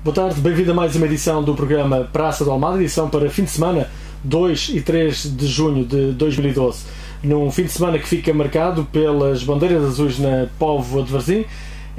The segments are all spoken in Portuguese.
Boa tarde, bem-vindo a mais uma edição do programa Praça do Almada, edição para fim de semana 2 e 3 de junho de 2012. Num fim de semana que fica marcado pelas bandeiras azuis na Póvoa de Varzim,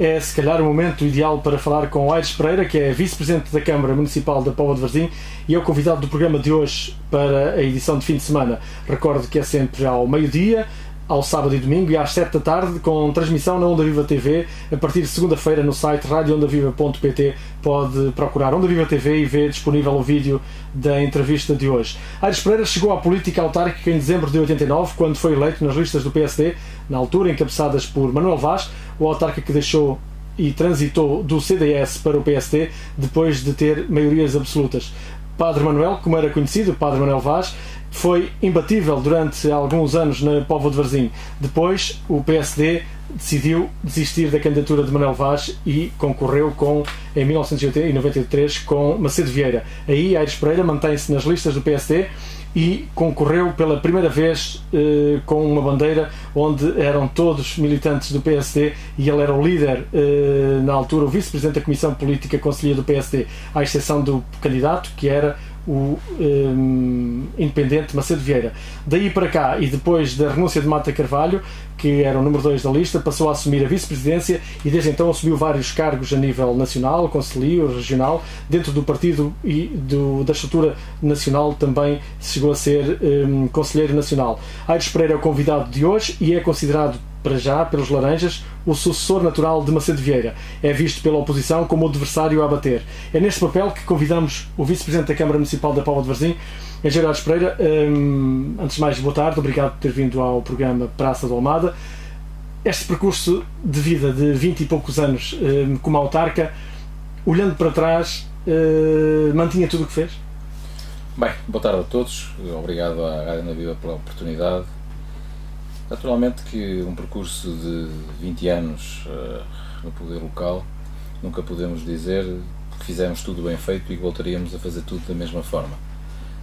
é se calhar o momento ideal para falar com Aires Pereira, que é vice-presidente da Câmara Municipal da Póvoa de Varzim e é o convidado do programa de hoje para a edição de fim de semana. Recordo que é sempre ao meio-dia, ao sábado e domingo e às 7 da tarde, com transmissão na Onda Viva TV, a partir de segunda-feira no site radioondaviva.pt. Pode procurar Onda Viva TV e ver disponível o vídeo da entrevista de hoje. Aires Pereira chegou à política autárquica em dezembro de 89, quando foi eleito nas listas do PSD, na altura encabeçadas por Manuel Vaz, o autarca que deixou e transitou do CDS para o PSD depois de ter maiorias absolutas. Padre Manuel, como era conhecido, Padre Manuel Vaz, foi imbatível durante alguns anos na Póvoa de Varzim. Depois, o PSD decidiu desistir da candidatura de Manuel Vaz e concorreu em 1993 com Macedo Vieira. Aí, Aires Pereira mantém-se nas listas do PSD e concorreu pela primeira vez com uma bandeira onde eram todos militantes do PSD e ele era o líder, na altura, o vice-presidente da Comissão Política Conselhia do PSD, à exceção do candidato, que era o independente Macedo Vieira. Daí para cá, e depois da renúncia de Mata Carvalho, que era o número 2 da lista, passou a assumir a vice-presidência e desde então assumiu vários cargos a nível nacional, concelhio, regional, dentro do partido e da estrutura nacional também chegou a ser conselheiro nacional. Aires Pereira é o convidado de hoje e é considerado, para já, pelos laranjas, o sucessor natural de Macedo Vieira. É visto pela oposição como o adversário a bater. É neste papel que convidamos o vice-presidente da Câmara Municipal da Póvoa de Varzim, Engenheiro Aires Pereira. Antes de mais, boa tarde, obrigado por ter vindo ao programa Praça do Almada. Este percurso de vida de 20 e poucos anos como autarca, olhando para trás, mantinha tudo o que fez? Bem, boa tarde a todos, obrigado à Rádio Onda Viva pela oportunidade. Naturalmente que um percurso de 20 anos no poder local, nunca podemos dizer que fizemos tudo bem feito e que voltaríamos a fazer tudo da mesma forma.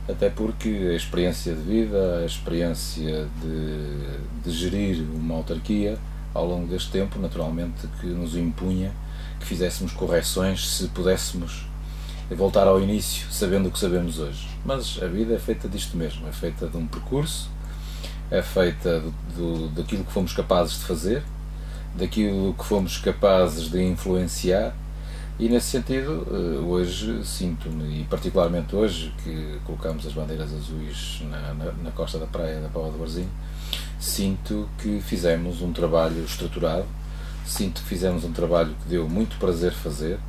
Até porque a experiência de vida, a experiência de gerir uma autarquia ao longo deste tempo, naturalmente que nos impunha que fizéssemos correções se pudéssemos voltar ao início sabendo o que sabemos hoje. Mas a vida é feita disto mesmo, é feita de um percurso, é feita daquilo que fomos capazes de fazer, daquilo que fomos capazes de influenciar e nesse sentido hoje sinto-me, e particularmente hoje que colocamos as bandeiras azuis na costa da praia da Póvoa de Varzim, sinto que fizemos um trabalho estruturado, sinto que fizemos um trabalho que deu muito prazer fazer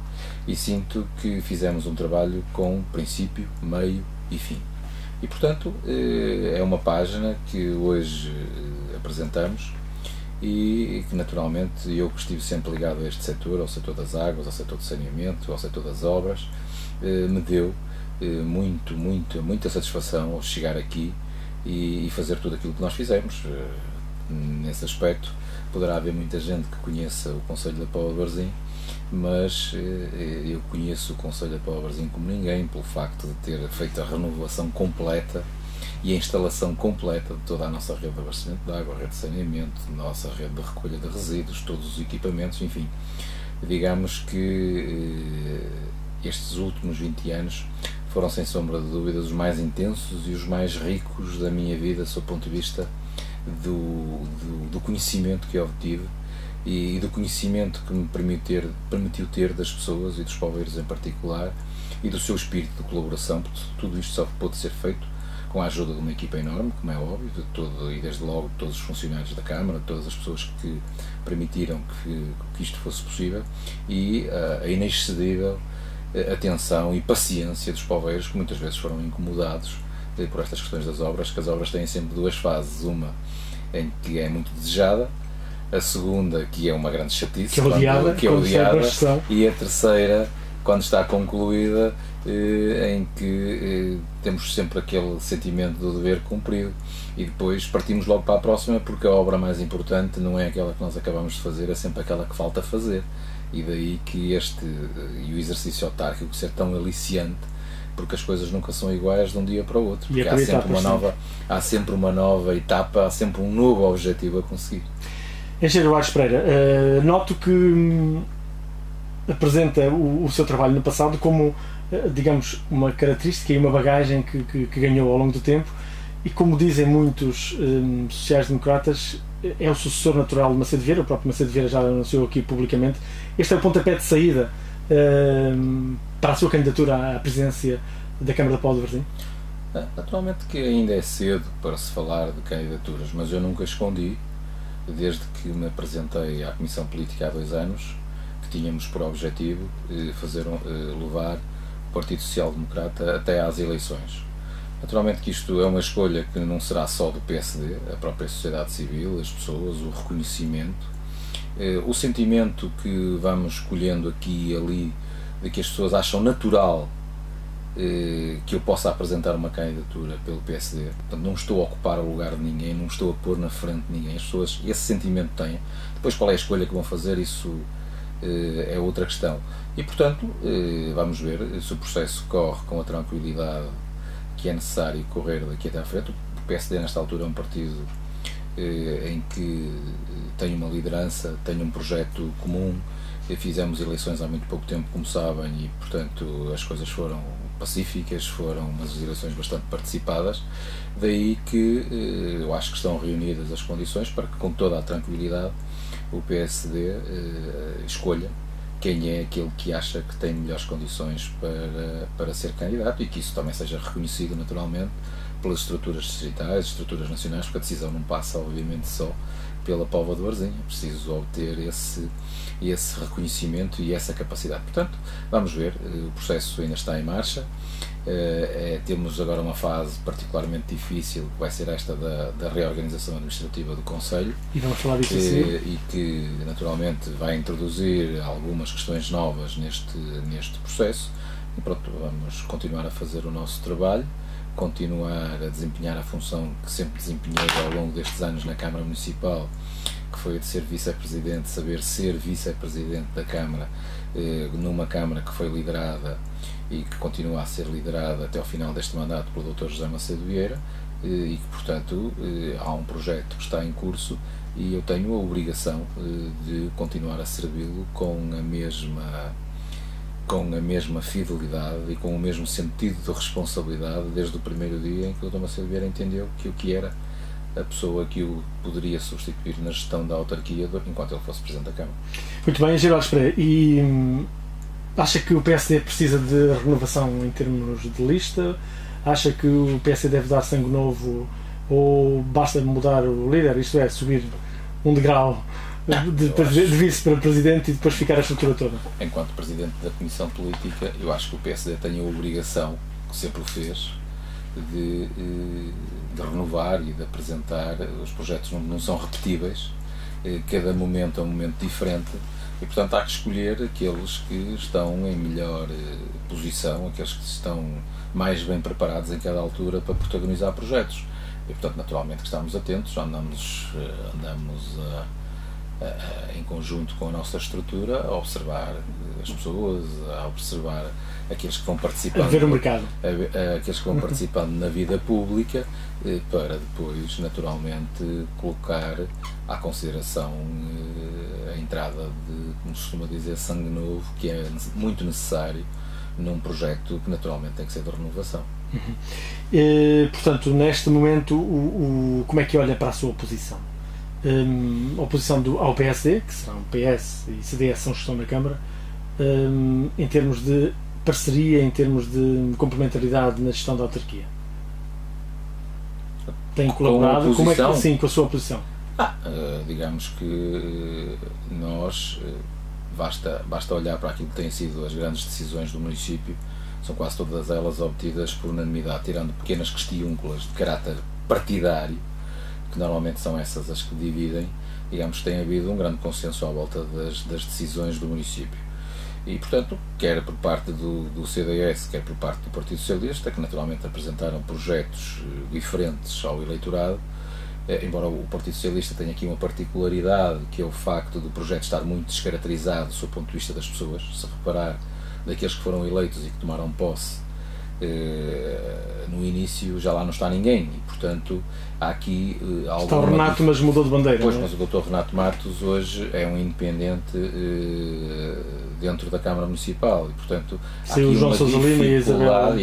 e sinto que fizemos um trabalho com princípio, meio e fim. E, portanto, é uma página que hoje apresentamos e que, naturalmente, eu que estive sempre ligado a este setor, ao setor das águas, ao setor do saneamento, ao setor das obras, me deu muita satisfação ao chegar aqui e fazer tudo aquilo que nós fizemos. Nesse aspecto, poderá haver muita gente que conheça o Concelho da Póvoa de Varzim, mas eu conheço o Concelho da Póvoa de Varzim como ninguém, pelo facto de ter feito a renovação completa e a instalação completa de toda a nossa rede de abastecimento de água, a rede de saneamento, a nossa rede de recolha de resíduos, todos os equipamentos, enfim. Digamos que estes últimos 20 anos foram, sem sombra de dúvidas, os mais intensos e os mais ricos da minha vida, sob o ponto de vista do conhecimento que eu obtive e do conhecimento que me permitiu ter das pessoas e dos poveiros em particular e do seu espírito de colaboração, porque tudo isto só pôde ser feito com a ajuda de uma equipa enorme, como é óbvio, e desde logo de todos os funcionários da Câmara, de todas as pessoas que permitiram que isto fosse possível e a inexcedível atenção e paciência dos poveiros, que muitas vezes foram incomodados por estas questões das obras, que as obras têm sempre duas fases, uma em que é muito desejada, a segunda que é uma grande chatice, que é odiada, e a terceira, quando está concluída, em que temos sempre aquele sentimento do dever cumprido e depois partimos logo para a próxima, porque a obra mais importante não é aquela que nós acabamos de fazer, é sempre aquela que falta fazer, e daí que o exercício autárquico ser tão aliciante, porque as coisas nunca são iguais de um dia para o outro, porque há sempre uma nova etapa, há sempre um novo objetivo a conseguir. Engenheiro Aires Pereira, noto que apresenta o seu trabalho no passado como, digamos, uma característica e uma bagagem que ganhou ao longo do tempo, e como dizem muitos sociais-democratas, é o sucessor natural de Macedo Vieira. O próprio Macedo Vieira já anunciou aqui publicamente. Este é o pontapé de saída para a sua candidatura à presidência da Câmara da Póvoa de Varzim? Naturalmente que ainda é cedo para se falar de candidaturas, mas eu nunca escondi, desde que me apresentei à Comissão Política há 2 anos, que tínhamos por objetivo levar o Partido Social Democrata até às eleições. Naturalmente que isto é uma escolha que não será só do PSD, a própria sociedade civil, as pessoas, o reconhecimento, o sentimento que vamos escolhendo aqui e ali, de que as pessoas acham natural que eu possa apresentar uma candidatura pelo PSD. Portanto, não estou a ocupar o lugar de ninguém, não estou a pôr na frente de ninguém. As pessoas esse sentimento têm. Depois, qual é a escolha que vão fazer, isso é outra questão. E, portanto, vamos ver se o processo corre com a tranquilidade que é necessário correr daqui até à frente. O PSD, nesta altura, é um partido em que tem uma liderança, tem um projeto comum. Fizemos eleições há muito pouco tempo, como sabem, e, portanto, as coisas foram pacíficas, foram umas eleições bastante participadas. Daí que eu acho que estão reunidas as condições para que, com toda a tranquilidade, o PSD escolha quem é aquele que acha que tem melhores condições para ser candidato, e que isso também seja reconhecido naturalmente pelas estruturas distritais, estruturas nacionais, porque a decisão não passa obviamente só pela Póvoa de Varzim, é preciso obter esse reconhecimento e essa capacidade. Portanto, vamos ver, o processo ainda está em marcha. Temos agora uma fase particularmente difícil, que vai ser esta da reorganização administrativa do Conselho, e vamos falar disso e que naturalmente vai introduzir algumas questões novas neste processo. E pronto, vamos continuar a fazer o nosso trabalho, continuar a desempenhar a função que sempre desempenhei ao longo destes anos na Câmara Municipal, que foi a de ser vice-presidente, saber ser vice-presidente da Câmara, numa Câmara que foi liderada e que continua a ser liderada até ao final deste mandato pelo Dr. José Macedo Vieira, e que, portanto, há um projeto que está em curso e eu tenho a obrigação de continuar a servi-lo com a mesma fidelidade e com o mesmo sentido de responsabilidade desde o primeiro dia em que o Dr. Macedo Vieira entendeu que o que era a pessoa que o poderia substituir na gestão da autarquia enquanto ele fosse Presidente da Câmara. Muito bem, Geraldo Pereira. E acha que o PSD precisa de renovação em termos de lista? Acha que o PSD deve dar sangue novo, ou basta mudar o líder, isto é, subir um degrau de vice para presidente e depois ficar a estrutura toda? Enquanto Presidente da Comissão Política, eu acho que o PSD tem a obrigação, que sempre o fez, de renovar e de apresentar. Os projetos não são repetíveis, cada momento é um momento diferente, e portanto há que escolher aqueles que estão em melhor posição, aqueles que estão mais bem preparados em cada altura para protagonizar projetos. E portanto, naturalmente que estamos atentos, andamos em conjunto com a nossa estrutura a observar as pessoas, a observar aqueles que vão participando, a ver o mercado, aqueles que vão participando na vida pública, para depois naturalmente colocar à consideração a entrada de, como se costuma dizer, sangue novo, que é muito necessário num projeto que naturalmente tem que ser de renovação. Portanto, neste momento, como é que olha para a sua oposição? Oposição ao PSD, que serão PS e CDS, são gestão na Câmara, em termos de parceria, em termos de complementaridade na gestão da autarquia? Tem colaborado? Como é que, sim, com a sua oposição? Digamos que nós, basta olhar para aquilo que têm sido as grandes decisões do município, são quase todas elas obtidas por unanimidade, tirando pequenas questiúnculas de caráter partidário, que normalmente são essas as que dividem. Digamos que tem havido um grande consenso à volta das decisões do município. E, portanto, quer por parte do CDS, quer por parte do Partido Socialista, que naturalmente apresentaram projetos diferentes ao eleitorado, embora o Partido Socialista tenha aqui uma particularidade, que é o facto do projeto estar muito descaracterizado do ponto de vista das pessoas. Se reparar, daqueles que foram eleitos e que tomaram posse, no início já lá não está ninguém e, portanto, há aqui está o Renato, mas mudou de bandeira. Pois, não é? mas o Dr. Renato Matos hoje é um independente dentro da Câmara Municipal e, portanto, há aqui o João Sousa Lima e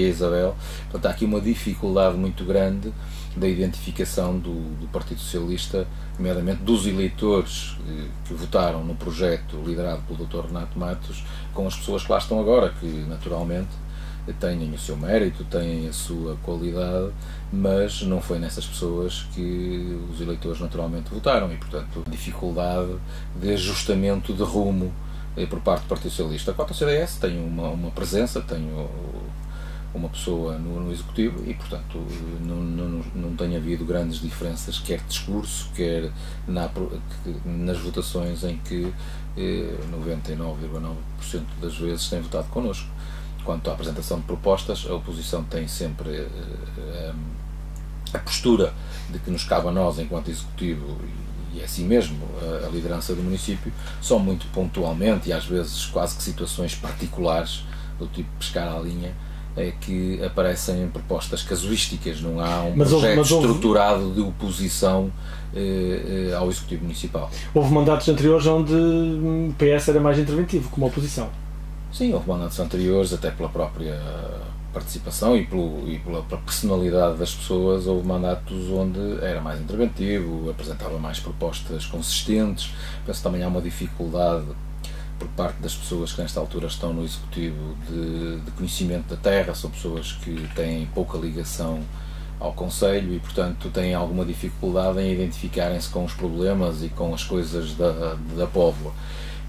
a Isabel. Portanto, há aqui uma dificuldade muito grande da identificação do Partido Socialista, nomeadamente dos eleitores que votaram no projeto liderado pelo Dr. Renato Matos, com as pessoas que lá estão agora, que naturalmente têm o seu mérito, têm a sua qualidade, mas não foi nessas pessoas que os eleitores naturalmente votaram e, portanto, dificuldade de ajustamento de rumo por parte do Partido Socialista. Quanto ao CDS, tem uma presença, tem uma pessoa no Executivo e, portanto, não tem havido grandes diferenças, quer de discurso, quer nas votações em que 99,9% das vezes têm votado connosco. Quanto à apresentação de propostas, a oposição tem sempre a postura de que nos cabe a nós, enquanto Executivo, e é assim mesmo, a liderança do município, só muito pontualmente e às vezes quase que situações particulares, do tipo pescar à linha, é que aparecem propostas casuísticas, não há um projeto estruturado de oposição ao Executivo Municipal. Houve mandatos anteriores onde o PS era mais interventivo, como oposição. Sim, houve mandatos anteriores, até pela própria participação e pela personalidade das pessoas, houve mandatos onde era mais interventivo, apresentava mais propostas consistentes. Penso que também há uma dificuldade por parte das pessoas que nesta altura estão no Executivo de conhecimento da terra, são pessoas que têm pouca ligação ao Conselho e, portanto, têm alguma dificuldade em identificarem-se com os problemas e com as coisas da póvoa.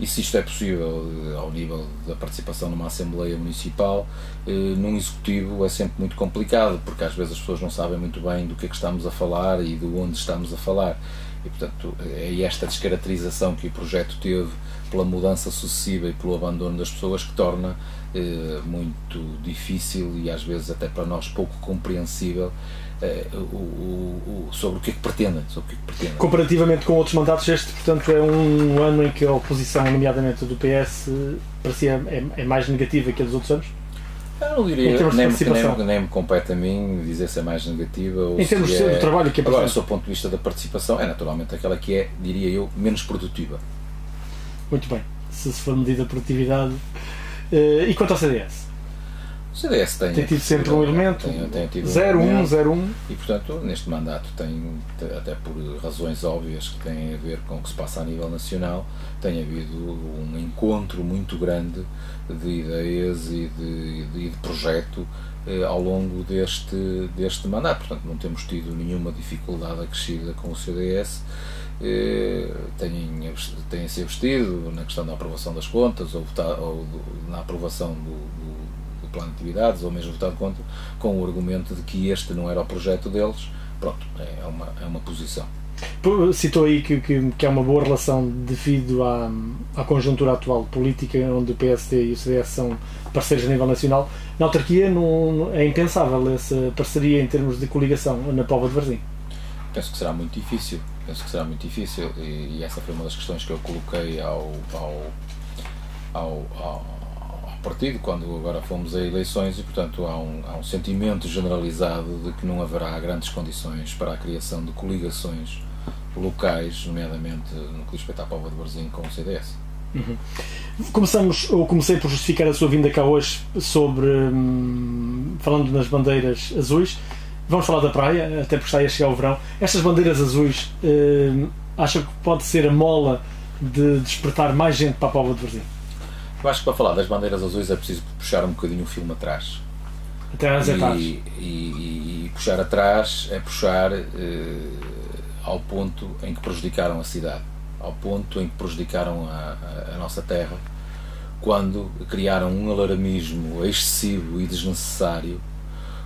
E se isto é possível ao nível da participação numa Assembleia Municipal, num Executivo é sempre muito complicado, porque às vezes as pessoas não sabem muito bem do que é que estamos a falar e de onde estamos a falar. E, portanto, é esta descaracterização que o projeto teve pela mudança sucessiva e pelo abandono das pessoas que torna muito difícil e às vezes até para nós pouco compreensível sobre o que é que pretendem. Comparativamente com outros mandatos, este, portanto, é um ano em que a oposição, nomeadamente do PS, parecia é mais negativa que a dos outros anos? Eu não diria, nem me compete a mim dizer se é mais negativa ou em termos do trabalho que agora, do ponto de vista da participação, é naturalmente aquela que é, diria eu, menos produtiva. Muito bem, se for medida a produtividade. E quanto ao CDS? O CDS tem tido sempre um elemento, tem tido 0-1. E, portanto, neste mandato tem, até por razões óbvias que têm a ver com o que se passa a nível nacional, tem havido um encontro muito grande de ideias e de projeto ao longo deste mandato. Portanto, não temos tido nenhuma dificuldade acrescida com o CDS. Têm-se abstido na questão da aprovação das contas ou na aprovação do plano de atividades, ou mesmo votado contra, com o argumento de que este não era o projeto deles. Pronto, é uma posição. Citou aí que há uma boa relação devido à conjuntura atual política, onde o PSD e o CDS são parceiros a nível nacional. Na autarquia é impensável essa parceria em termos de coligação na Póvoa de Varzim. Penso que será muito difícil. E essa foi uma das questões que eu coloquei ao partido quando agora fomos a eleições e, portanto, há um sentimento generalizado de que não haverá grandes condições para a criação de coligações locais, nomeadamente no que diz respeito à Póvoa de Varzim com o CDS. Uhum. Comecei por justificar a sua vinda cá hoje falando nas bandeiras azuis. Vamos falar da praia, até porque está aí a chegar o verão. Estas bandeiras azuis, acham que pode ser a mola de despertar mais gente para a Póvoa de Varzim? Eu acho que para falar das bandeiras azuis é preciso puxar um bocadinho o filme atrás. E puxar atrás é puxar ao ponto em que prejudicaram a cidade, ao ponto em que prejudicaram a nossa terra, quando criaram um alarmismo excessivo e desnecessário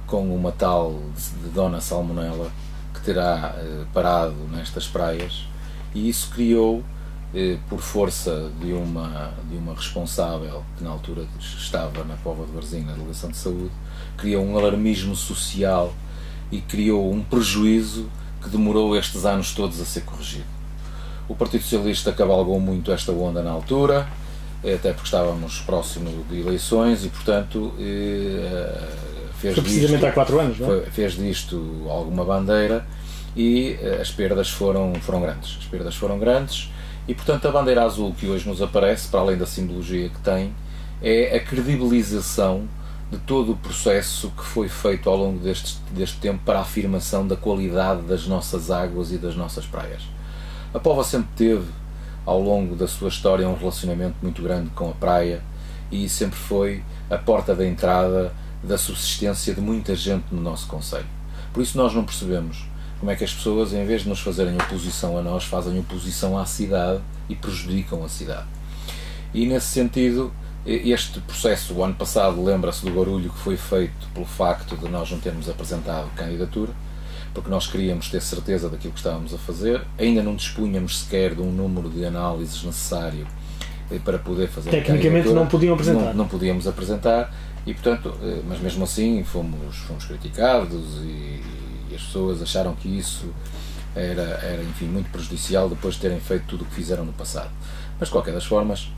com uma tal de Dona Salmonela que terá parado nestas praias, e isso criou, por força de uma responsável que na altura estava na Póvoa de Varzim, na Delegação de Saúde, criou um alarmismo social e criou um prejuízo que demorou estes anos todos a ser corrigido. O Partido Socialista cavalgou muito esta onda na altura, até porque estávamos próximo de eleições e, portanto, fez precisamente disto, há 4 anos, não é? fez disto alguma bandeira e as perdas foram grandes. As perdas foram grandes e, portanto, a bandeira azul que hoje nos aparece, para além da simbologia que tem, é a credibilização de todo o processo que foi feito ao longo deste tempo para a afirmação da qualidade das nossas águas e das nossas praias. A Póvoa sempre teve, ao longo da sua história, um relacionamento muito grande com a praia e sempre foi a porta da entrada da subsistência de muita gente no nosso concelho. Por isso nós não percebemos como é que as pessoas, em vez de nos fazerem oposição a nós, fazem oposição à cidade e prejudicam a cidade. E nesse sentido, este processo, o ano passado, lembra-se do barulho que foi feito pelo facto de nós não termos apresentado candidatura, porque nós queríamos ter certeza daquilo que estávamos a fazer, ainda não dispunhamos sequer de um número de análises necessário para poder fazer. Tecnicamente não podiam apresentar. Não podíamos apresentar e, portanto, mas mesmo assim fomos criticados e as pessoas acharam que isso era enfim, muito prejudicial depois de terem feito tudo o que fizeram no passado. Mas, de qualquer das formas,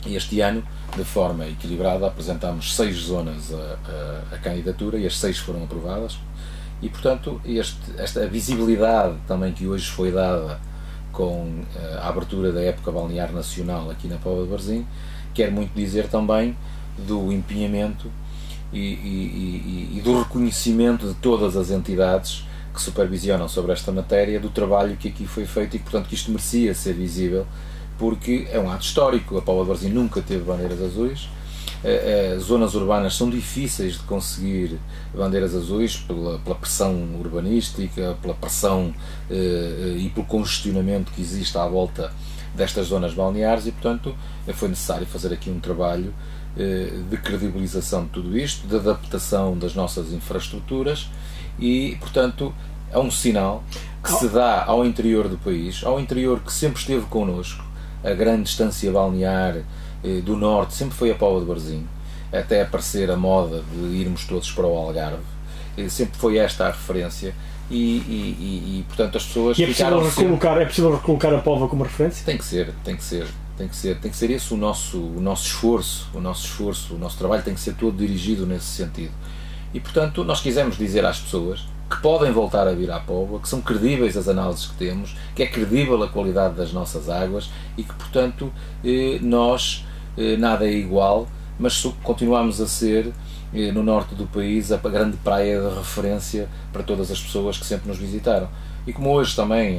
este ano, de forma equilibrada, apresentámos 6 zonas a candidatura e as 6 foram aprovadas. E, portanto, esta visibilidade também que hoje foi dada com a abertura da época balnear nacional aqui na Póvoa de Varzim, quer muito dizer também do empenhamento e do reconhecimento de todas as entidades que supervisionam sobre esta matéria, do trabalho que aqui foi feito e, portanto, que isto merecia ser visível, porque é um ato histórico. A Póvoa de Varzim nunca teve bandeiras azuis. Zonas urbanas são difíceis de conseguir bandeiras azuis pela pressão urbanística, pela pressão e pelo congestionamento que existe à volta destas zonas balneares e, portanto, foi necessário fazer aqui um trabalho de credibilização de tudo isto, de adaptação das nossas infraestruturas e, portanto, é um sinal que se dá ao interior do país, ao interior que sempre esteve connosco. A grande distância balnear do norte sempre foi a Póvoa de Varzim, até aparecer a moda de irmos todos para o Algarve, sempre foi esta a referência e portanto as pessoas é possível recolocar a Póvoa como referência? Tem que ser esse o nosso esforço, o nosso trabalho tem que ser todo dirigido nesse sentido. E, portanto, nós quisemos dizer às pessoas que podem voltar a vir à Póvoa, que são credíveis as análises que temos, que é credível a qualidade das nossas águas e que, portanto, nós, nada é igual, mas continuamos a ser, no norte do país, a grande praia de referência para todas as pessoas que sempre nos visitaram. E como hoje também,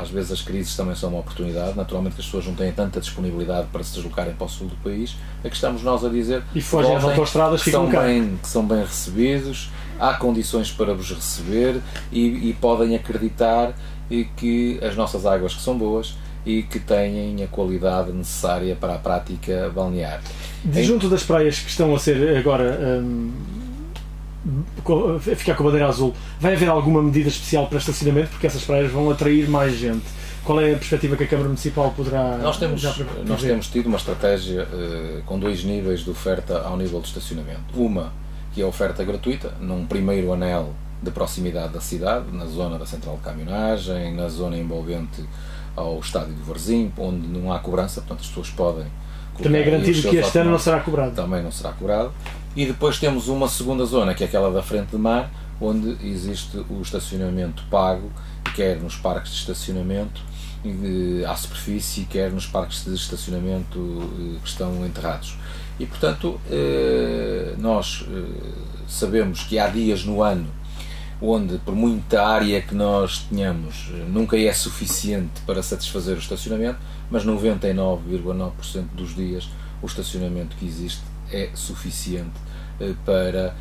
às vezes as crises também são uma oportunidade, naturalmente que as pessoas não têm tanta disponibilidade para se deslocarem para o sul do país, é que estamos nós a dizer e fogem às autoestradas, que são bem recebidos, há condições para vos receber e podem acreditar que as nossas águas que são boas e que têm a qualidade necessária para a prática balnear. Junto das praias que estão a ser agora ficar com a bandeira azul, vai haver alguma medida especial para estacionamento, porque essas praias vão atrair mais gente? Qual é a perspectiva que a Câmara Municipal poderá... Nós temos tido uma estratégia com 2 níveis de oferta ao nível de estacionamento. Uma, que é a oferta gratuita, num primeiro anel de proximidade da cidade, na zona da central de caminhonagem, na zona envolvente ao estádio de Varzim, onde não há cobrança, portanto as pessoas podem... Também é garantido que este ano não será cobrado. Também não será cobrado. E depois temos uma segunda zona, que é aquela da frente de mar, onde existe o estacionamento pago, quer nos parques de estacionamento à superfície, quer nos parques de estacionamento que estão enterrados. E, portanto, nós sabemos que há dias no ano onde, por muita área que nós tenhamos, nunca é suficiente para satisfazer o estacionamento, mas 99,9% dos dias o estacionamento que existe é suficiente para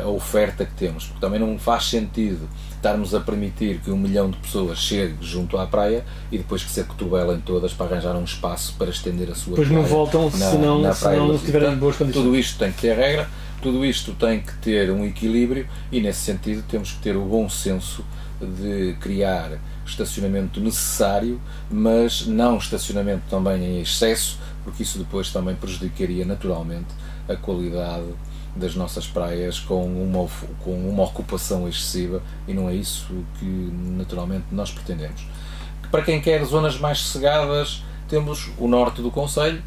a oferta que temos, porque também não faz sentido estarmos a permitir que 1 milhão de pessoas chegue junto à praia e depois que se acotovelem todas para arranjar um espaço para estender a sua praia. Depois não voltam se não estiverem em boas condições. Tudo isto tem que ter regra, tudo isto tem que ter um equilíbrio e nesse sentido temos que ter o bom senso de criar estacionamento necessário, mas não estacionamento também em excesso, porque isso depois também prejudicaria naturalmente a qualidade das nossas praias com uma ocupação excessiva e não é isso que naturalmente nós pretendemos. Para quem quer zonas mais sossegadas, temos o norte do concelho,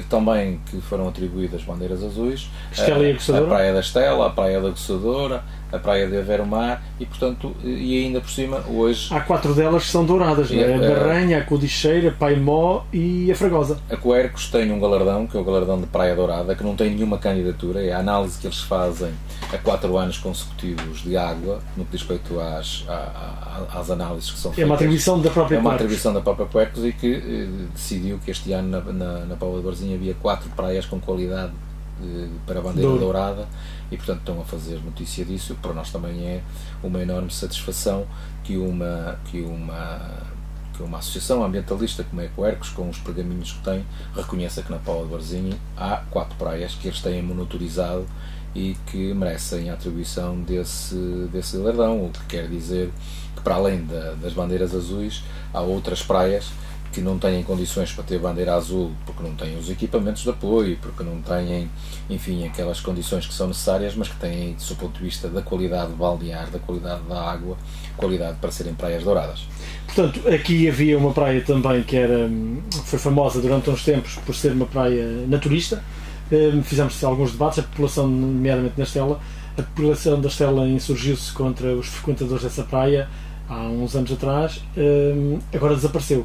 também que foram atribuídas bandeiras azuis, Estela e a Praia da Estela, a Praia da Goçadora, a Praia de Avermar e, portanto, e ainda por cima, hoje... Há 4 delas que são douradas, não é? A Barranha, a Codicheira, a Paimó e a Fragosa. A Quercos tem um galardão, que é o galardão de Praia Dourada, que não tem nenhuma candidatura, é a análise que eles fazem a 4 anos consecutivos de água, no que diz respeito às análises que são feitas. É uma atribuição da própria Quercos. É uma atribuição da própria Quercos e que decidiu que este ano na Póvoa de Varzim havia 4 praias com qualidade para a bandeira dourada e, portanto, estão a fazer notícia disso. Para nós também é uma enorme satisfação que uma associação ambientalista como é a Quercos, com os pergaminhos que tem, reconheça que na Póvoa de Varzim há 4 praias que eles têm monitorizado e que merecem a atribuição desse galardão, o que quer dizer que, para além das bandeiras azuis, há outras praias que não têm condições para ter bandeira azul, porque não têm os equipamentos de apoio, porque não têm, enfim, aquelas condições que são necessárias, mas que têm, do seu ponto de vista da qualidade balnear, da qualidade da água, qualidade para serem praias douradas. Portanto, aqui havia uma praia também que foi famosa durante uns tempos por ser uma praia naturista. Fizemos alguns debates, a população, nomeadamente na Estela, a população da Estela insurgiu-se contra os frequentadores dessa praia há uns anos atrás, agora desapareceu.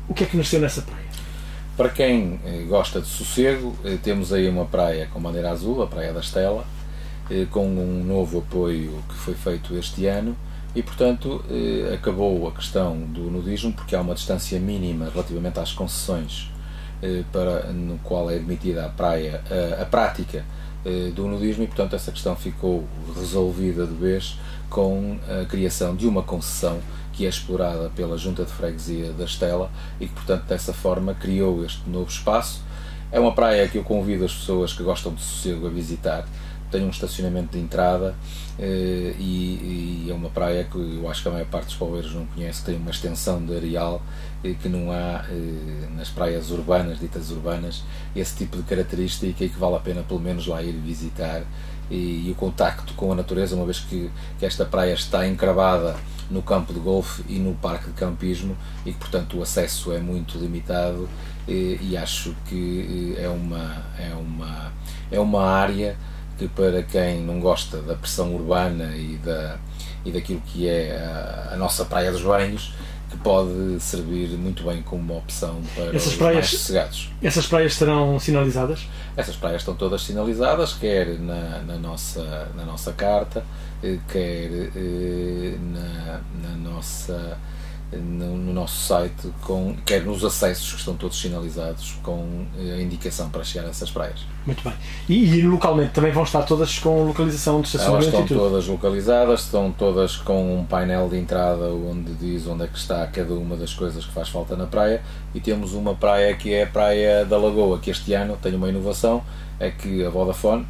O que é que nasceu nessa praia? Para quem gosta de sossego, temos aí uma praia com bandeira azul, a Praia da Estela, com um novo apoio que foi feito este ano e, portanto, acabou a questão do nudismo, porque há uma distância mínima relativamente às concessões no qual é admitida a prática do nudismo e, portanto, essa questão ficou resolvida de vez com a criação de uma concessão que é explorada pela Junta de Freguesia da Estela e que, portanto, dessa forma criou este novo espaço. É uma praia que eu convido as pessoas que gostam de sossego a visitar. Tem um estacionamento de entrada e é uma praia que eu acho que a maior parte dos povoeiros não conhece, tem uma extensão de areal que não há nas praias urbanas, ditas urbanas, esse tipo de característica e que vale a pena pelo menos lá ir visitar e o contacto com a natureza, uma vez que esta praia está encravada no campo de golfe e no parque de campismo e que, portanto, o acesso é muito limitado e acho que é uma área que, para quem não gosta da pressão urbana e daquilo que é a nossa Praia dos Banhos, que pode servir muito bem como uma opção para os mais sossegados. Essas praias serão sinalizadas? Essas praias estão todas sinalizadas, quer na nossa carta, quer no nosso site, quer nos acessos que estão todos sinalizados com a indicação para chegar a essas praias. Muito bem. E localmente também vão estar todas com localização de estacionamento? Elas estão todas localizadas, estão todas com um painel de entrada onde diz onde é que está cada uma das coisas que faz falta na praia e temos uma praia que é a Praia da Lagoa, que este ano tem uma inovação, é que a Vodafone,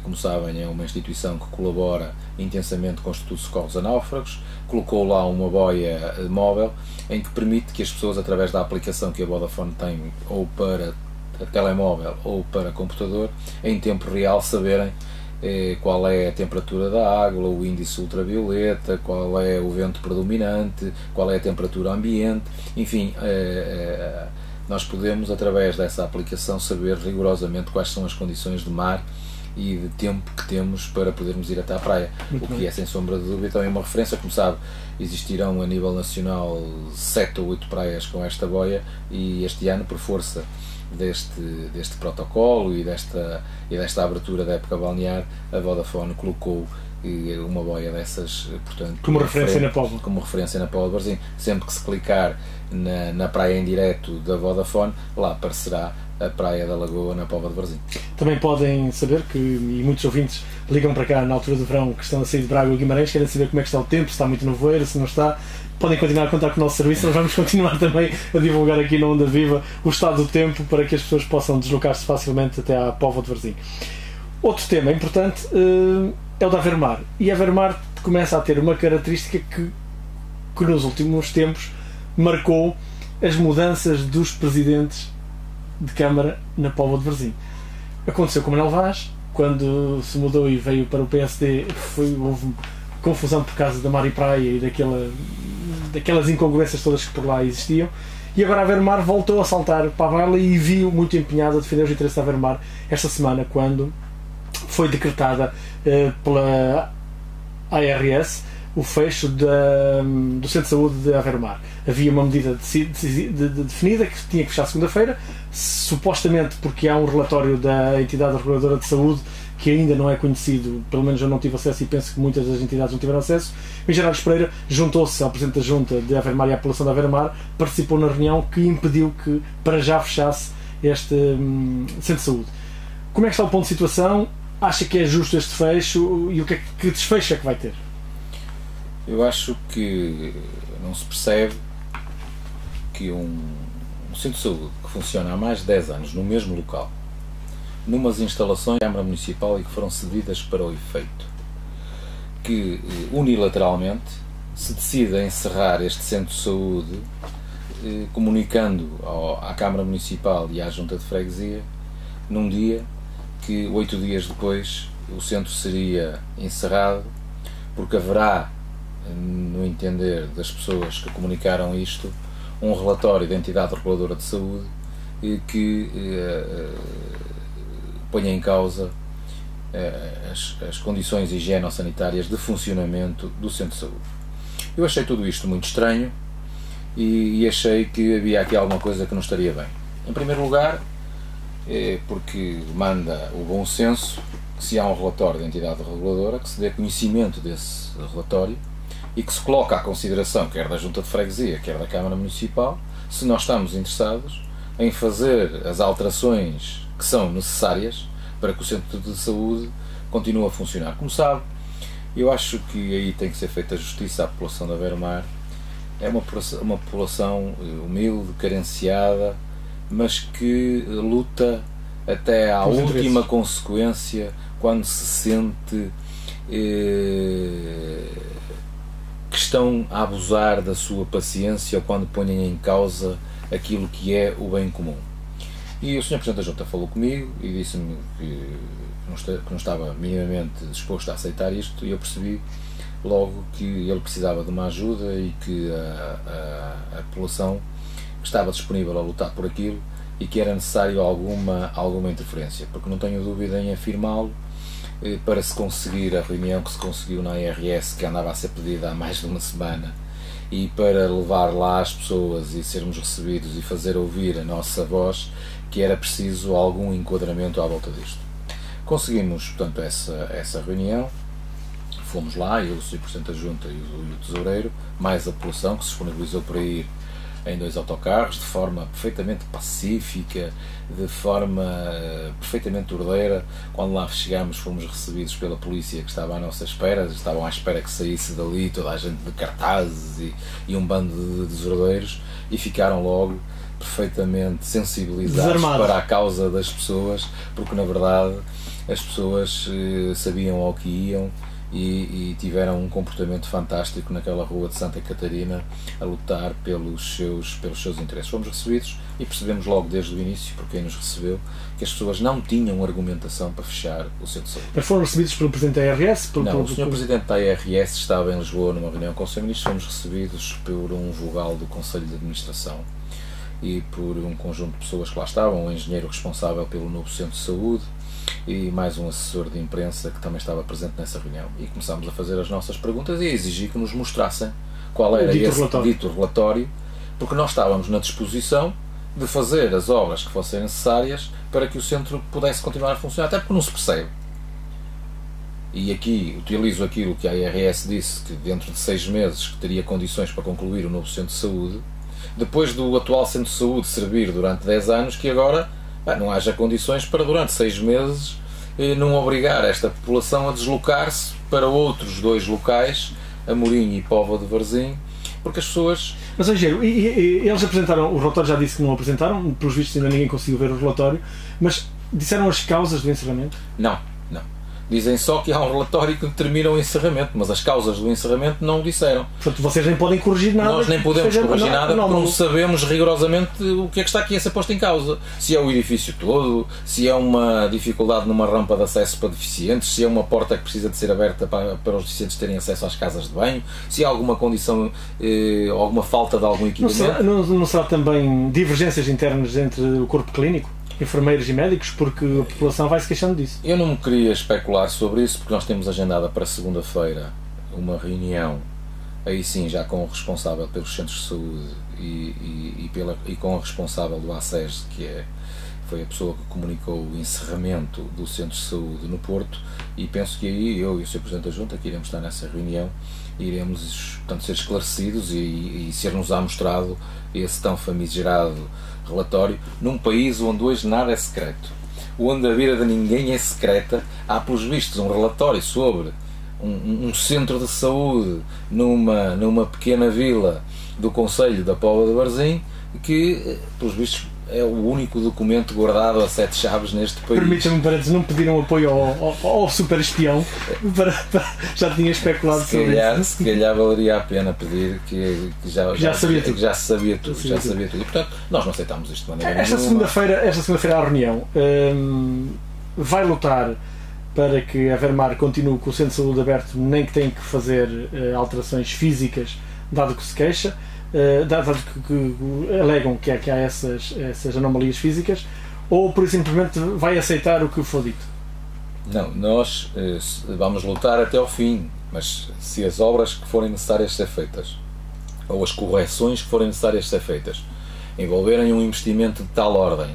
como sabem, é uma instituição que colabora intensamente com o Instituto de Socorros a Náufragos, colocou lá uma boia móvel em que permite que as pessoas, através da aplicação que a Vodafone tem ou para telemóvel ou para computador, em tempo real saberem qual é a temperatura da água, o índice ultravioleta, qual é o vento predominante, qual é a temperatura ambiente, enfim, nós podemos, através dessa aplicação, saber rigorosamente quais são as condições de mar e de tempo que temos para podermos ir até à praia. Muito o que bem. É, sem sombra de dúvida, também uma referência. Como sabe, existirão a nível nacional 7 ou 8 praias com esta boia e este ano, por força deste protocolo e desta abertura da época balnear, a Vodafone colocou uma boia dessas, portanto, como referência na Póvoa. Como referência na Póvoa de Varzim. Sempre que se clicar na praia em direto da Vodafone, lá aparecerá a Praia da Lagoa na Póvoa de Varzim. Também podem saber que, e muitos ouvintes ligam para cá na altura do verão, que estão a sair de Braga ou Guimarães, querem saber como é que está o tempo, se está muito nevoeiro, se não está. Podem continuar a contar com o nosso serviço. Nós vamos continuar também a divulgar aqui na Onda Viva o estado do tempo para que as pessoas possam deslocar-se facilmente até à Póvoa de Varzim. Outro tema importante é o da Avermar. E a Avermar começa a ter uma característica que nos últimos tempos marcou as mudanças dos presidentes de Câmara na Póvoa de Varzim. Aconteceu com Manuel Vaz, quando se mudou e veio para o PSD, houve confusão por causa da Mar e Praia e daquelas incongruências todas que por lá existiam, e agora a Avermar voltou a saltar para a baila e viu muito empenhado a defender os interesses da Avermar esta semana, quando foi decretada pela ARS o fecho do Centro de Saúde de Avermar. Havia uma medida definida que tinha que fechar segunda-feira, supostamente porque há um relatório da entidade reguladora de saúde que ainda não é conhecido, pelo menos eu não tive acesso e penso que muitas das entidades não tiveram acesso. O Gerardo Pereira juntou-se ao Presidente da Junta de Avermar e à população de Avermar, participou na reunião que impediu que para já fechasse este Centro de Saúde. Como é que está o ponto de situação? Acha que é justo este fecho e que desfecho é que vai ter? Eu acho que não se percebe que um centro de saúde que funciona há mais de 10 anos no mesmo local, numas instalações da Câmara Municipal e que foram cedidas para o efeito, que unilateralmente se decide a encerrar este centro de saúde, comunicando à Câmara Municipal e à Junta de Freguesia, num dia que 8 dias depois o centro seria encerrado, porque haverá, no entender das pessoas que comunicaram isto, um relatório da entidade reguladora de saúde que ponha em causa as condições higieno-sanitárias de funcionamento do centro de saúde. Eu achei tudo isto muito estranho e achei que havia aqui alguma coisa que não estaria bem. Em primeiro lugar, porque manda o bom senso que, se há um relatório da entidade reguladora, que se dê conhecimento desse relatório e que se coloque à consideração, quer da Junta de Freguesia, quer da Câmara Municipal, se nós estamos interessados em fazer as alterações que são necessárias para que o centro de saúde continue a funcionar. Como sabe, eu acho que aí tem que ser feita justiça à população da Avermar. É uma população humilde, carenciada, mas que luta até à última consequência quando se sente que estão a abusar da sua paciência ou quando ponham em causa aquilo que é o bem comum. E o Sr. Presidente da Junta falou comigo e disse-me que não estava minimamente disposto a aceitar isto, e eu percebi logo que ele precisava de uma ajuda e que a população estava disponível a lutar por aquilo e que era necessário alguma interferência, porque não tenho dúvida em afirmá-lo, para se conseguir a reunião que se conseguiu na ARS, que andava a ser pedida há mais de uma semana, e para levar lá as pessoas e sermos recebidos e fazer ouvir a nossa voz, que era preciso algum enquadramento à volta disto. Conseguimos, portanto, essa reunião, fomos lá, eu, o Sr. Presidente da Junta e o Tesoureiro, mais a população que se disponibilizou para ir em 2 autocarros, de forma perfeitamente pacífica, de forma perfeitamente ordeira. Quando lá chegámos, fomos recebidos pela polícia que estava à nossa espera, estavam à espera que saísse dali toda a gente de cartazes e um bando de desordeiros, e ficaram logo perfeitamente sensibilizados para a causa das pessoas, porque na verdade as pessoas sabiam ao que iam e tiveram um comportamento fantástico naquela rua de Santa Catarina a lutar pelos seus interesses. Fomos recebidos e percebemos logo desde o início, por quem nos recebeu, que as pessoas não tinham argumentação para fechar o centro de saúde. Mas foram recebidos pelo Presidente da ARS? Não, o Sr. Presidente da ARS estava em Lisboa numa reunião com o Sr. Ministro. Fomos recebidos por um vogal do Conselho de Administração e por um conjunto de pessoas que lá estavam, um engenheiro responsável pelo novo centro de saúde e mais um assessor de imprensa que também estava presente nessa reunião. E começámos a fazer as nossas perguntas e a exigir que nos mostrassem qual era esse dito relatório, porque nós estávamos na disposição de fazer as obras que fossem necessárias para que o centro pudesse continuar a funcionar, até porque não se percebe. E aqui utilizo aquilo que a ARS disse, que dentro de 6 meses que teria condições para concluir o novo centro de saúde, depois do atual centro de saúde servir durante 10 anos, que agora não haja condições para durante 6 meses não obrigar esta população a deslocar-se para outros 2 locais, Amorim e Póvoa de Varzim, porque as pessoas... Mas, engenheiro, eles apresentaram, o relatório já disse que não apresentaram, pelos vistos ainda ninguém conseguiu ver o relatório, mas disseram as causas do encerramento? Não. Dizem só que há um relatório que determina o encerramento, mas as causas do encerramento não o disseram. Portanto, vocês nem podem corrigir nada. Nós nem podemos corrigir nada porque não sabemos rigorosamente o que é que está aqui a ser posto em causa. Se é o edifício todo, se é uma dificuldade numa rampa de acesso para deficientes, se é uma porta que precisa de ser aberta para os deficientes terem acesso às casas de banho, se há alguma condição, alguma falta de algum equipamento. Não será também divergências internas entre o corpo clínico? Enfermeiros e médicos, porque a população vai se queixando disso. Eu não me queria especular sobre isso, porque nós temos agendada para segunda-feira uma reunião, aí sim já com o responsável pelos centros de saúde e com o responsável do ACES, foi a pessoa que comunicou o encerramento do centro de saúde no Porto, e penso que aí eu e o Sr. Presidente da Junta, que iremos estar nessa reunião, iremos, portanto, ser esclarecidos e ser-nos-á mostrado esse tão famigerado relatório, num país onde hoje nada é secreto, onde a vida de ninguém é secreta. Há, pelos vistos, um relatório sobre um centro de saúde numa pequena vila do concelho da Póvoa de Varzim, que, pelos vistos, é o único documento guardado a 7 chaves neste país. Permita-me, parece, não pediram apoio ao super espião, já tinha especulado sobre isso. Se calhar valeria a pena pedir que já sabia tudo. Já sabia tudo. E, portanto, nós não aceitámos isto de maneira nenhuma. Esta segunda-feira há reunião. Vai lutar para que a Vermar continue com o centro de saúde aberto, nem que tenha que fazer alterações físicas, dado que se queixa. Dado que alegam que há essas anomalias físicas, ou por simplesmente vai aceitar o que for dito? Não, nós vamos lutar até ao fim, mas se as obras que forem necessárias ser feitas, ou as correções que forem necessárias ser feitas, envolverem um investimento de tal ordem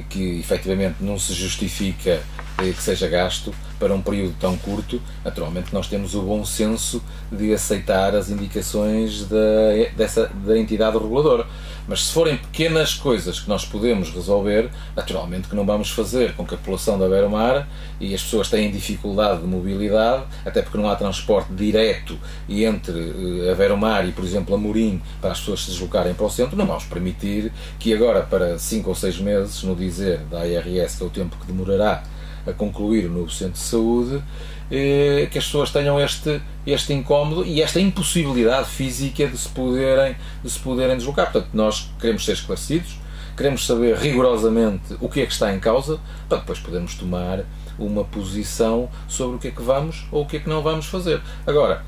que efetivamente não se justifica que seja gasto para um período tão curto, naturalmente nós temos o bom senso de aceitar as indicações da entidade reguladora. Mas se forem pequenas coisas que nós podemos resolver, naturalmente que não vamos fazer com que a população da Beira-Mar, e as pessoas têm dificuldade de mobilidade, até porque não há transporte direto entre a Beira-Mar e, por exemplo, a Morim, para as pessoas se deslocarem para o centro, não vamos permitir que agora, para 5 ou 6 meses, no dizer da ARS, que é o tempo que demorará a concluir o novo centro de saúde, que as pessoas tenham este incómodo e esta impossibilidade física de se poderem deslocar. Portanto, nós queremos ser esclarecidos, queremos saber rigorosamente o que é que está em causa, para depois podermos tomar uma posição sobre o que é que vamos ou o que é que não vamos fazer. Agora,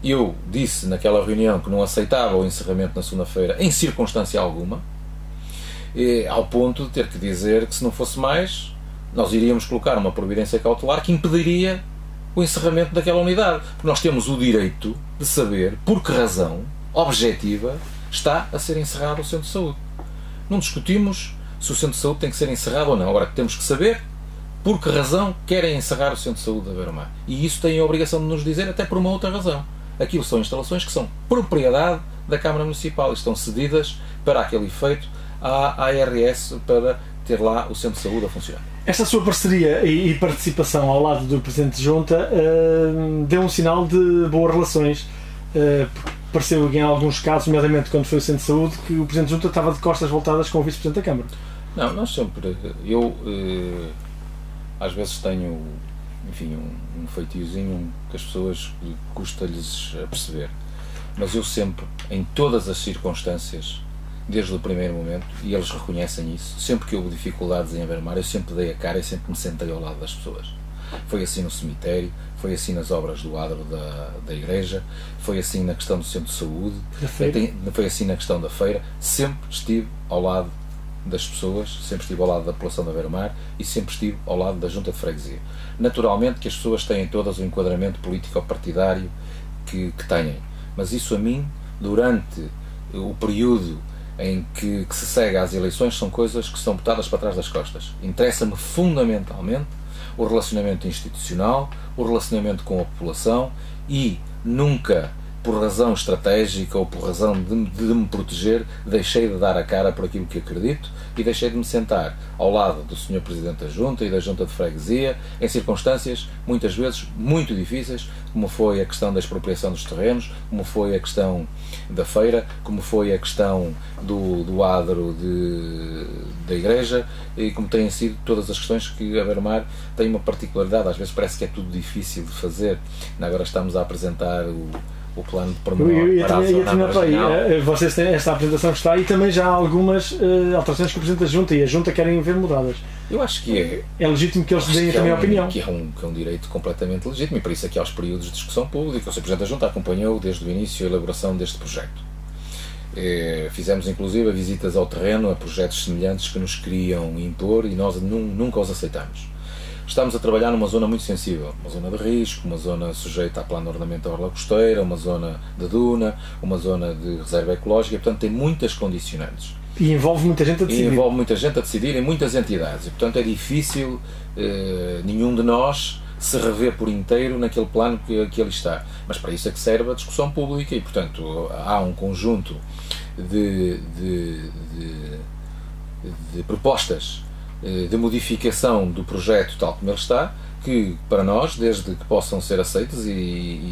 eu disse naquela reunião que não aceitava o encerramento na segunda-feira em circunstância alguma, ao ponto de ter que dizer que, se não fosse mais, nós iríamos colocar uma providência cautelar que impediria o encerramento daquela unidade, porque nós temos o direito de saber por que razão objetiva está a ser encerrado o centro de saúde. Não discutimos se o centro de saúde tem que ser encerrado ou não, agora temos que saber por que razão querem encerrar o centro de saúde da Beira-Mar, e isso tem a obrigação de nos dizer, até por uma outra razão. Aquilo são instalações que são propriedade da Câmara Municipal e estão cedidas para aquele efeito à ARS, para ter lá o centro de saúde a funcionar. Esta sua parceria e participação ao lado do Presidente de Junta deu um sinal de boas relações. Pareceu em alguns casos, nomeadamente quando foi o centro de saúde, que o Presidente de Junta estava de costas voltadas com o Vice-Presidente da Câmara. Não, nós sempre... Eu às vezes tenho, enfim, um feitiozinho que as pessoas custa-lhes a perceber, mas eu sempre, em todas as circunstâncias, desde o primeiro momento, e eles reconhecem isso, sempre que houve dificuldades em Beira-Mar, eu sempre dei a cara e sempre me sentei ao lado das pessoas. Foi assim no cemitério, foi assim nas obras do adro da igreja, foi assim na questão do centro de saúde, foi assim na questão da feira. Sempre estive ao lado das pessoas, sempre estive ao lado da população da Beira-Mar e sempre estive ao lado da Junta de Freguesia. Naturalmente que as pessoas têm todas o enquadramento político-partidário que têm, mas isso a mim, durante o período em que se segue às eleições, são coisas que são botadas para trás das costas. Interessa-me fundamentalmente o relacionamento institucional, o relacionamento com a população, e nunca por razão estratégica ou por razão de me proteger, deixei de dar a cara por aquilo que acredito e deixei de me sentar ao lado do Sr. Presidente da Junta e da Junta de Freguesia em circunstâncias muitas vezes muito difíceis, como foi a questão da expropriação dos terrenos, como foi a questão da feira, como foi a questão do adro da igreja e como têm sido todas as questões que a Beira-Mar tem uma particularidade. Às vezes parece que é tudo difícil de fazer. Agora estamos a apresentar o plano de pormenor para a zona marginal. Vocês têm esta apresentação que está e também já há algumas alterações que o Presidente da Junta e a Junta querem ver mudadas. Eu acho que é legítimo que eles deem também a opinião. Que é um direito completamente legítimo e por isso é que há os períodos de discussão pública. O Sr. Presidente da Junta acompanhou desde o início a elaboração deste projeto. Fizemos inclusive visitas ao terreno a projetos semelhantes que nos queriam impor e nós nunca os aceitamos. Estamos a trabalhar numa zona muito sensível, uma zona de risco, uma zona sujeita a plano de ordenamento da orla costeira, uma zona de duna, uma zona de reserva ecológica, portanto tem muitas condicionantes. E envolve muita gente a decidir. E envolve muita gente a decidir e muitas entidades. E, portanto é difícil nenhum de nós se rever por inteiro naquele plano que ali está. Mas para isso é que serve a discussão pública e, portanto, há um conjunto de propostas de modificação do projeto tal como ele está, que para nós, desde que possam ser aceitas e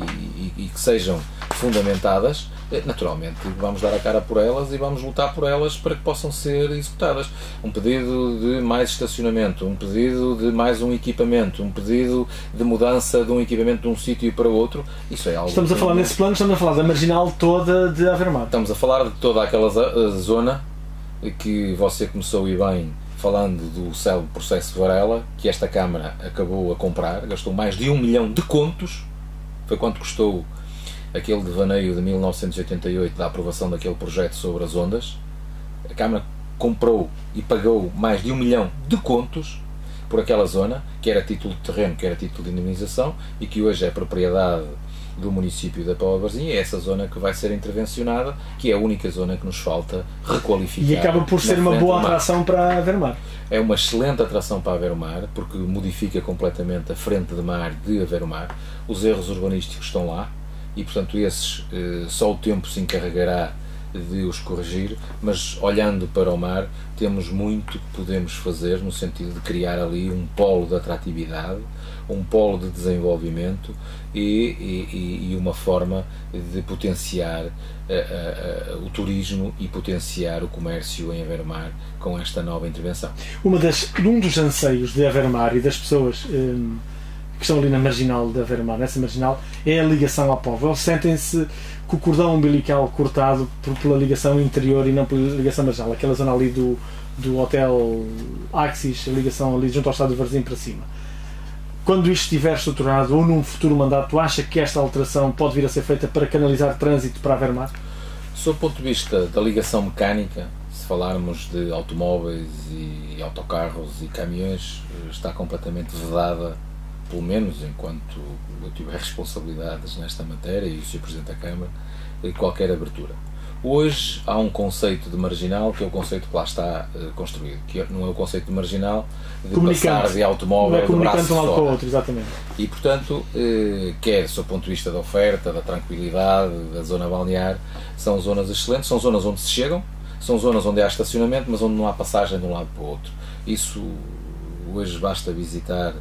que sejam fundamentadas, naturalmente vamos dar a cara por elas e vamos lutar por elas para que possam ser executadas. Um pedido de mais estacionamento, um pedido de mais um equipamento, um pedido de mudança de um equipamento de um sítio para outro, isso é algo... Estamos a falar nesse plano, estamos a falar da marginal toda de Aveiro-Mar. Estamos a falar de toda aquela zona que você começou e bem falando do célebre processo de Varela, que esta Câmara acabou a comprar, gastou mais de 1 milhão de contos, foi quanto custou aquele devaneio de 1988 da aprovação daquele projeto sobre as ondas. A Câmara comprou e pagou mais de 1 milhão de contos por aquela zona, que era título de terreno, que era título de indemnização e que hoje é propriedade do município da Póvoa de Varzim. É essa zona que vai ser intervencionada, que é a única zona que nos falta requalificar. E acaba por ser uma boa atração para Aveiro-Mar. É uma excelente atração para Aveiro-Mar, porque modifica completamente a frente de mar de Aveiro-Mar. Os erros urbanísticos estão lá e, portanto, esses só o tempo se encarregará de os corrigir, mas olhando para o mar temos muito que podemos fazer no sentido de criar ali um polo de atratividade, um polo de desenvolvimento e uma forma de potenciar o turismo e potenciar o comércio em Aveiro-Mar com esta nova intervenção. Um dos anseios de Aveiro-Mar e das pessoas que estão ali na marginal de Aveiro-Mar, nessa marginal, é a ligação à Póvoa. Eles sentem-se com o cordão umbilical cortado pela ligação interior e não pela ligação marginal, aquela zona ali do Hotel Axis, a ligação ali junto ao Estádio de Varzim para cima. Quando isto estiver estruturado ou num futuro mandato, tu acha que esta alteração pode vir a ser feita para canalizar trânsito para Aveiro-Mar? Sob o ponto de vista da ligação mecânica, se falarmos de automóveis e autocarros e caminhões, está completamente vedada, pelo menos enquanto eu tiver responsabilidades nesta matéria e o Sr. Presidente da Câmara, qualquer abertura. Hoje há um conceito de marginal que é o conceito que lá está construído, que não é o conceito de marginal de passar de automóvel do braço de fora. Outro, exatamente. E, portanto, quer do ponto de vista da oferta, da tranquilidade, da zona balnear, são zonas excelentes, são zonas onde se chegam, são zonas onde há estacionamento, mas onde não há passagem de um lado para o outro. Isso hoje basta visitar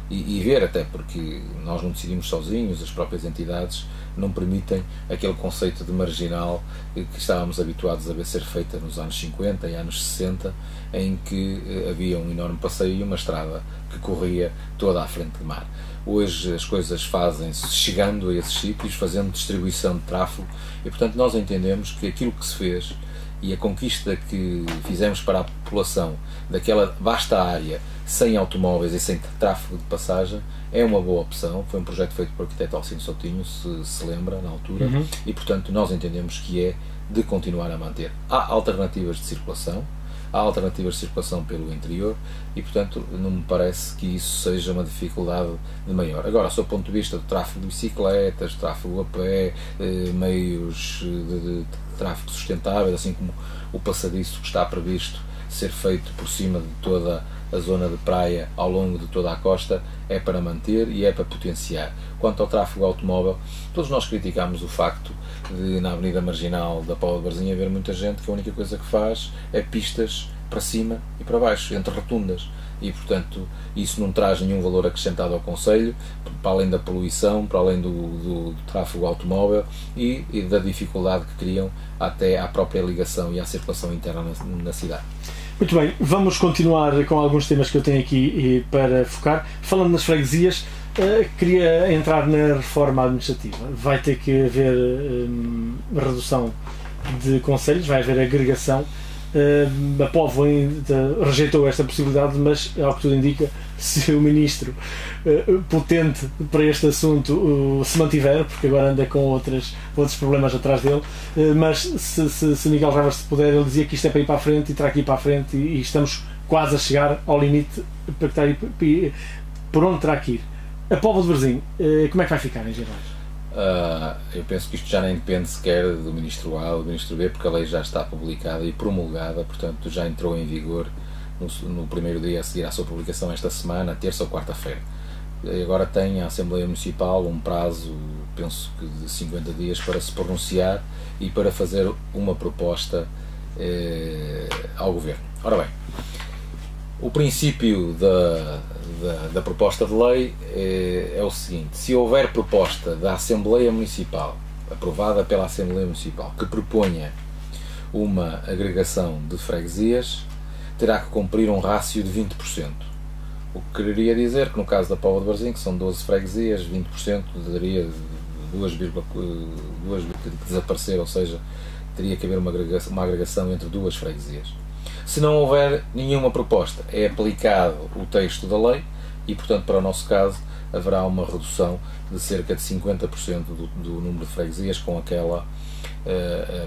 e ver, até porque nós não decidimos sozinhos, as próprias entidades não permitem aquele conceito de marginal que estávamos habituados a ver ser feita nos anos 50 e anos 60, em que havia um enorme passeio e uma estrada que corria toda à frente de mar. Hoje as coisas fazem-se chegando a esses sítios, fazendo distribuição de tráfego e, portanto, nós entendemos que aquilo que se fez e a conquista que fizemos para a população daquela vasta área sem automóveis e sem tráfego de passagem é uma boa opção. Foi um projeto feito por arquiteto Alcino Soutinho, se lembra, na altura, e, portanto, nós entendemos que é de continuar a manter. Há alternativas de circulação, pelo interior e, portanto, não me parece que isso seja uma dificuldade de maior. Agora, sob o ponto de vista do tráfego de bicicletas, tráfego a pé, meios de tráfego sustentável, assim como o passadiço que está previsto ser feito por cima de toda a zona de praia ao longo de toda a costa, é para manter e é para potenciar. Quanto ao tráfego automóvel, todos nós criticámos o facto de, na Avenida Marginal da Póvoa de Varzim, haver muita gente que a única coisa que faz é pistas para cima e para baixo, entre rotundas. E, portanto, isso não traz nenhum valor acrescentado ao concelho, para além da poluição, para além do tráfego automóvel e da dificuldade que criam até à própria ligação e à circulação interna na cidade. Muito bem, vamos continuar com alguns temas que eu tenho aqui para focar. Falando nas freguesias, queria entrar na reforma administrativa. Vai ter que haver redução de concelhos, vai haver agregação. A Póvoa rejeitou esta possibilidade, mas, ao que tudo indica, se o ministro potente para este assunto se mantiver, porque agora anda com outros problemas atrás dele, mas se Miguel Rivas puder, ele dizia que isto é para ir para a frente e terá que ir para a frente e estamos quase a chegar ao limite para que está por onde terá que ir. A Póvoa de Varzim, como é que vai ficar em geral? Eu penso que isto já nem depende sequer do Ministro A ou do Ministro B, porque a lei já está publicada e promulgada, portanto já entrou em vigor no primeiro dia a seguir à sua publicação esta semana, terça ou quarta-feira. Agora tem a Assembleia Municipal um prazo, penso que de 50 dias, para se pronunciar e para fazer uma proposta ao Governo. Ora bem, o princípio da proposta de lei é o seguinte: se houver proposta da Assembleia Municipal, aprovada pela Assembleia Municipal, que proponha uma agregação de freguesias, terá que cumprir um rácio de 20%. O que quereria dizer que no caso da Póvoa de Varzim, que são 12 freguesias, 20% daria 2, que desaparecer, ou seja, teria que haver uma agregação entre 2 freguesias. Se não houver nenhuma proposta, é aplicado o texto da lei e, portanto, para o nosso caso, haverá uma redução de cerca de 50% do número de freguesias com aquela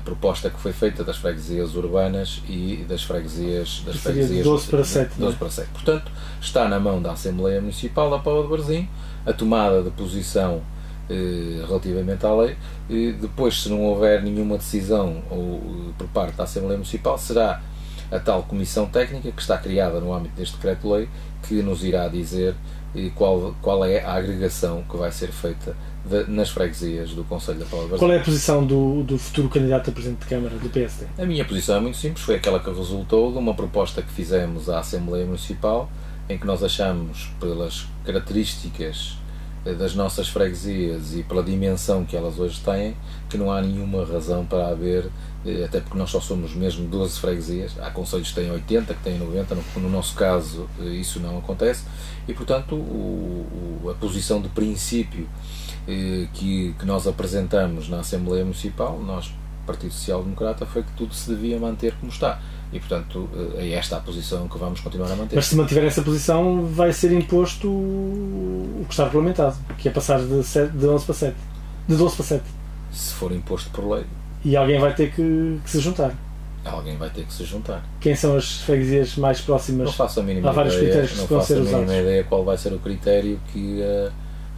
proposta que foi feita das freguesias urbanas e das freguesias 12 para 7. 12 para 7. Portanto, está na mão da Assembleia Municipal da Póvoa de Varzim a tomada de posição relativamente à lei. Depois, se não houver nenhuma decisão por parte da Assembleia Municipal, será a tal comissão técnica que está criada no âmbito deste decreto-lei que nos irá dizer qual é a agregação que vai ser feita nas freguesias do Concelho da Póvoa de Varzim. Qual é a posição do futuro candidato a Presidente de Câmara do PSD? A minha posição é muito simples, foi aquela que resultou de uma proposta que fizemos à Assembleia Municipal, em que nós achamos, pelas características das nossas freguesias e pela dimensão que elas hoje têm, que não há nenhuma razão para haver, até porque nós só somos mesmo 12 freguesias, há concelhos que têm 80, que têm 90, no nosso caso isso não acontece, e portanto a posição de princípio que nós apresentamos na Assembleia Municipal, nós, Partido Social Democrata, foi que tudo se devia manter como está. E, portanto, é esta a posição que vamos continuar a manter. Mas se mantiver essa posição, vai ser imposto o que está regulamentado, que é passar de 11 para 7. De 12 para 7. Se for imposto por lei. E alguém vai ter que se juntar. Alguém vai ter que se juntar. Quem são as freguesias mais próximas? Não faço a mínima Há vários critérios que vão ser usados. Não faço a mínima ideia qual vai ser o critério que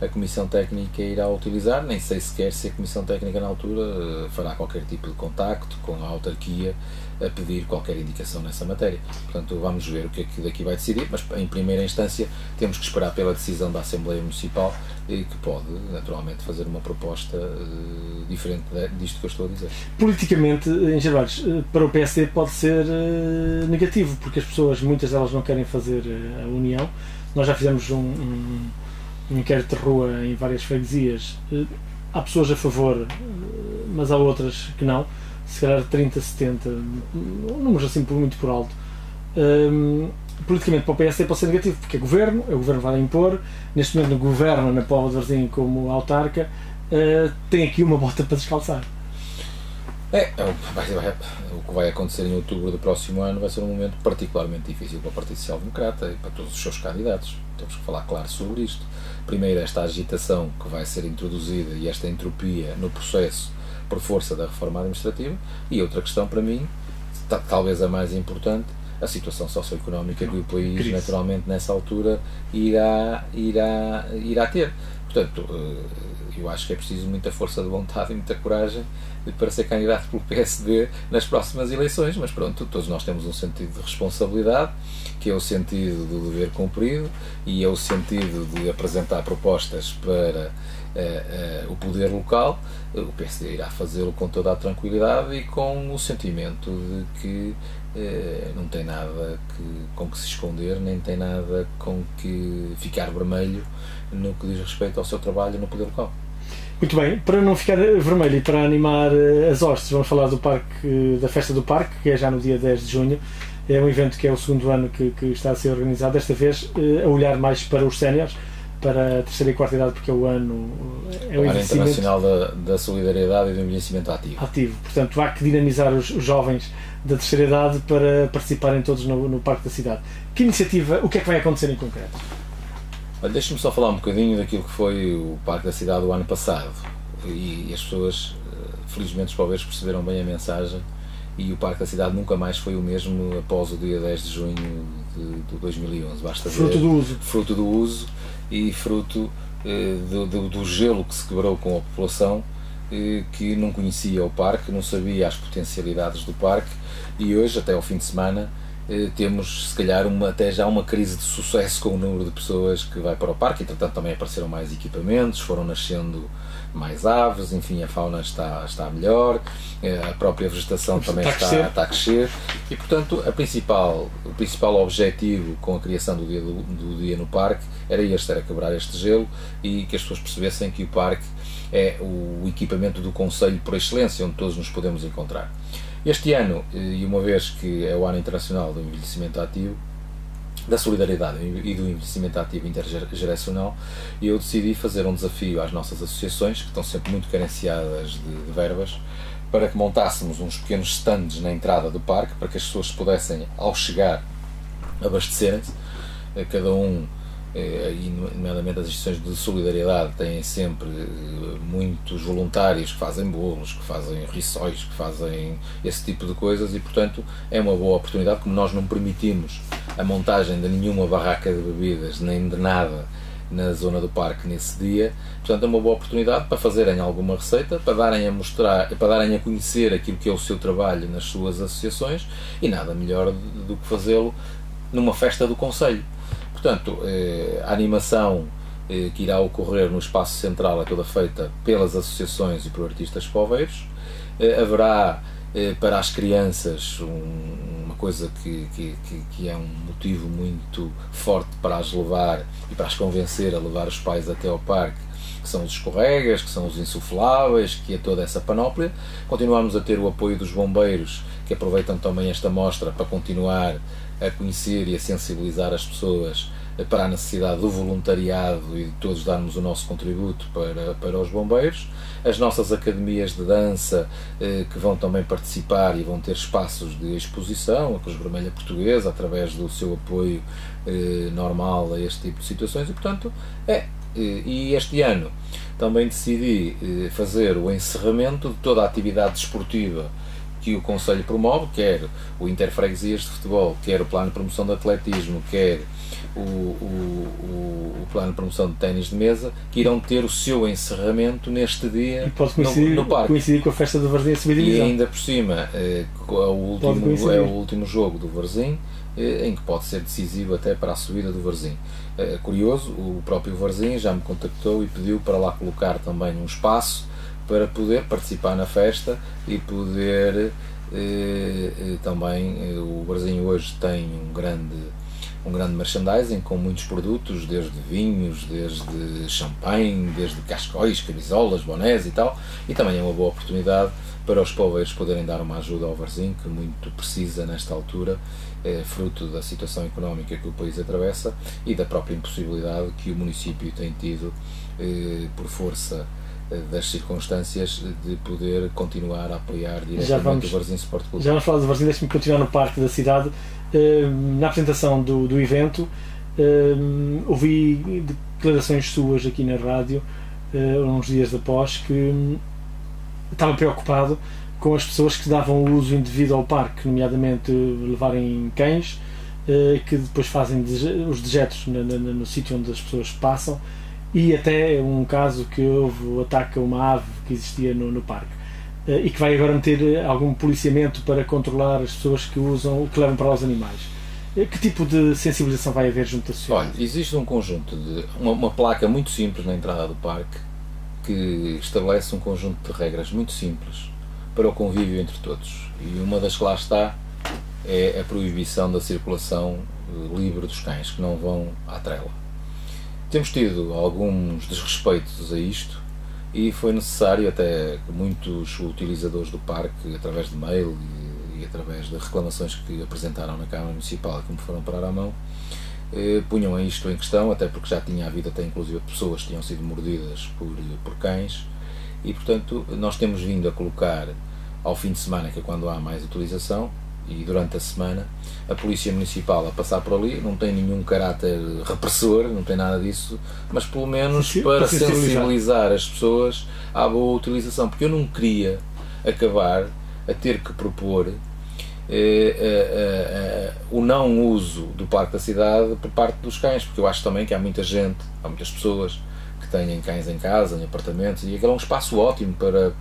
a Comissão Técnica irá utilizar. Nem sei sequer se a Comissão Técnica na altura fará qualquer tipo de contacto com a autarquia a pedir qualquer indicação nessa matéria. Portanto, vamos ver o que é que daqui vai decidir, mas em primeira instância temos que esperar pela decisão da Assembleia Municipal, que pode naturalmente fazer uma proposta diferente disto que eu estou a dizer. Politicamente, em geral, para o PSD pode ser negativo, porque as pessoas, muitas delas não querem fazer a união. Nós já fizemos um inquérito de rua em várias freguesias. Há pessoas a favor, mas há outras que não. Se calhar 30, 70, números assim muito por alto. Politicamente para o PSD pode ser negativo, porque é o governo vai impor, neste momento governa na Póvoa de Varzim como autarca, tem aqui uma bota para descalçar. O que vai acontecer em outubro do próximo ano vai ser um momento particularmente difícil para o Partido Social Democrata e para todos os seus candidatos. Temos que falar claro sobre isto. Primeiro, esta agitação que vai ser introduzida e esta entropia no processo por força da reforma administrativa, e outra questão para mim, talvez a mais importante, a situação socioeconómica que o país naturalmente nessa altura irá ter. Portanto, eu acho que é preciso muita força de vontade e muita coragem para ser candidato pelo PSD nas próximas eleições, mas pronto, todos nós temos um sentido de responsabilidade, que é o sentido do dever cumprido e é o sentido de apresentar propostas para o poder local. O PSD irá fazê-lo com toda a tranquilidade e com o sentimento de que não tem nada com que se esconder, nem tem nada com que ficar vermelho no que diz respeito ao seu trabalho no poder local. Muito bem, para não ficar vermelho e para animar as hostes, vamos falar do parque, da Festa do Parque, que é já no dia 10 de junho. É um evento que é o segundo ano que está a ser organizado, desta vez a olhar mais para os séniores, para a terceira e quarta idade, porque é o ano internacional da solidariedade e do envelhecimento ativo. Portanto, há que dinamizar os jovens da terceira idade para participarem todos no Parque da Cidade. Que iniciativa, o que é que vai acontecer em concreto? Olha, deixa-me só falar um bocadinho daquilo que foi o Parque da Cidade do ano passado. E as pessoas, felizmente, os pobres perceberam bem a mensagem, e o Parque da Cidade nunca mais foi o mesmo após o dia 10 de junho de 2011. Basta ver, fruto do uso e fruto do gelo que se quebrou com a população, que não conhecia o parque, não sabia as potencialidades do parque, e hoje, até ao fim de semana, temos se calhar até já uma crise de sucesso com o número de pessoas que vai para o parque. Entretanto, também apareceram mais equipamentos, foram nascendo mais aves, enfim, a fauna está melhor, a própria vegetação também está a crescer, e portanto o principal objetivo com a criação do dia no parque era quebrar este gelo e que as pessoas percebessem que o parque é o equipamento do concelho por excelência, onde todos nos podemos encontrar. Este ano, e uma vez que é o ano internacional do envelhecimento ativo, da solidariedade e do envelhecimento ativo intergeracional, eu decidi fazer um desafio às nossas associações, que estão sempre muito carenciadas de verbas, para que montássemos uns pequenos stands na entrada do parque, para que as pessoas pudessem, ao chegar, abastecerem-se. Cada um, e nomeadamente as instituições de solidariedade, têm sempre muitos voluntários que fazem bolos, que fazem rissóis, que fazem esse tipo de coisas, e portanto é uma boa oportunidade. Como nós não permitimos a montagem de nenhuma barraca de bebidas nem de nada na zona do parque nesse dia, portanto é uma boa oportunidade para fazerem alguma receita, para darem a mostrar, para darem a conhecer aquilo que é o seu trabalho nas suas associações, e nada melhor do que fazê-lo numa festa do concelho. Portanto, a animação que irá ocorrer no espaço central é toda feita pelas associações e por artistas poveiros. Haverá para as crianças uma coisa que é um motivo muito forte para as levar e para as convencer a levar os pais até ao parque, que são os escorregas, que são os insufláveis, que é toda essa panóplia. Continuamos a ter o apoio dos bombeiros, que aproveitam também esta mostra para continuar a conhecer e a sensibilizar as pessoas para a necessidade do voluntariado e de todos darmos o nosso contributo para os bombeiros. As nossas academias de dança, que vão também participar e vão ter espaços de exposição, a Cruz Vermelha Portuguesa, através do seu apoio normal a este tipo de situações, e portanto e este ano também decidi fazer o encerramento de toda a atividade desportiva que o Conselho promove, quer o Interfreguesias de futebol, quer o plano de promoção de atletismo, quer o plano de promoção de ténis de mesa, que irão ter o seu encerramento neste dia e pode no parque. Coincidir com a festa do Varzim a subir divisão. E ainda por cima é o último jogo do Varzim, em que pode ser decisivo até para a subida do Varzim. Curioso, o próprio Varzim já me contactou e pediu para lá colocar também um espaço para poder participar na festa e poder também, o Varzim hoje tem um grande merchandising com muitos produtos, desde vinhos, desde champanhe, desde cascóis, camisolas, bonés e tal, e também é uma boa oportunidade para os poveiros poderem dar uma ajuda ao Varzim, que muito precisa nesta altura, fruto da situação económica que o país atravessa e da própria impossibilidade que o município tem tido, por força das circunstâncias, de poder continuar a apoiar diretamente o Varzim Sport Clube. Já vamos falar do Varzim, deixe-me continuar no Parque da Cidade. Na apresentação do evento, ouvi declarações suas aqui na rádio, uns dias após, que estava preocupado com as pessoas que davam o uso indevido ao parque, nomeadamente levarem cães, que depois fazem os dejetos no sítio onde as pessoas passam, e até um caso que houve o ataque a uma ave que existia no parque. E que vai agora meter algum policiamento para controlar as pessoas que levam para lá os animais. Que tipo de sensibilização vai haver junto da sociedade? Olha, existe um conjunto de uma placa muito simples na entrada do parque que estabelece um conjunto de regras muito simples para o convívio entre todos, e uma das que lá está é a proibição da circulação livre dos cães que não vão à trela. Temos tido alguns desrespeitos a isto e foi necessário, até que muitos utilizadores do parque, através de mail e através de reclamações que apresentaram na Câmara Municipal, que me foram parar à mão, punham isto em questão, até porque já tinha havido até inclusive pessoas que tinham sido mordidas por cães, e portanto nós temos vindo a colocar ao fim de semana, que é quando há mais utilização, e durante a semana, a Polícia Municipal a passar por ali. Não tem nenhum caráter repressor, não tem nada disso, mas pelo menos para sensibilizar as pessoas à boa utilização, porque eu não queria acabar a ter que propor o não uso do Parque da Cidade por parte dos cães, porque eu acho também que há muita gente, há muitas pessoas que têm cães em casa, em apartamentos, e aquele é um espaço ótimo para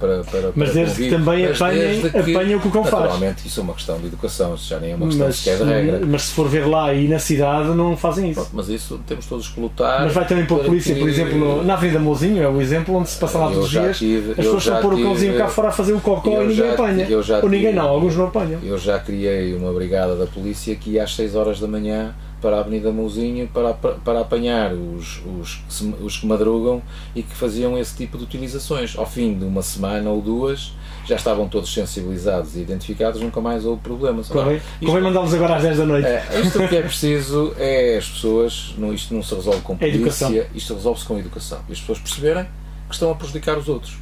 mas desde que também apanha o que o cão faz. Naturalmente, isso é uma questão de educação, isso já nem é uma questão sequer de regra. Mas se for ver lá e na cidade não fazem isso. Pronto, mas isso temos todos que lutar. Mas vai também para a polícia, por exemplo, na Avenida Mouzinho, é o exemplo onde se passa lá todos os dias, as pessoas estão a pôr o cãozinho cá fora a fazer o cocó e ninguém apanha. Ou ninguém não, alguns não apanham. Eu já criei uma brigada da polícia que ia às 6 horas da manhã para a Avenida Mouzinho para apanhar os que madrugam e que faziam esse tipo de utilizações. Ao fim de uma semana ou duas já estavam todos sensibilizados e identificados, nunca mais houve problemas. Convém mandá-los agora às 10 da noite. Isto que é preciso é as pessoas, isto não se resolve com polícia, isto resolve-se com educação. E as pessoas perceberem que estão a prejudicar os outros.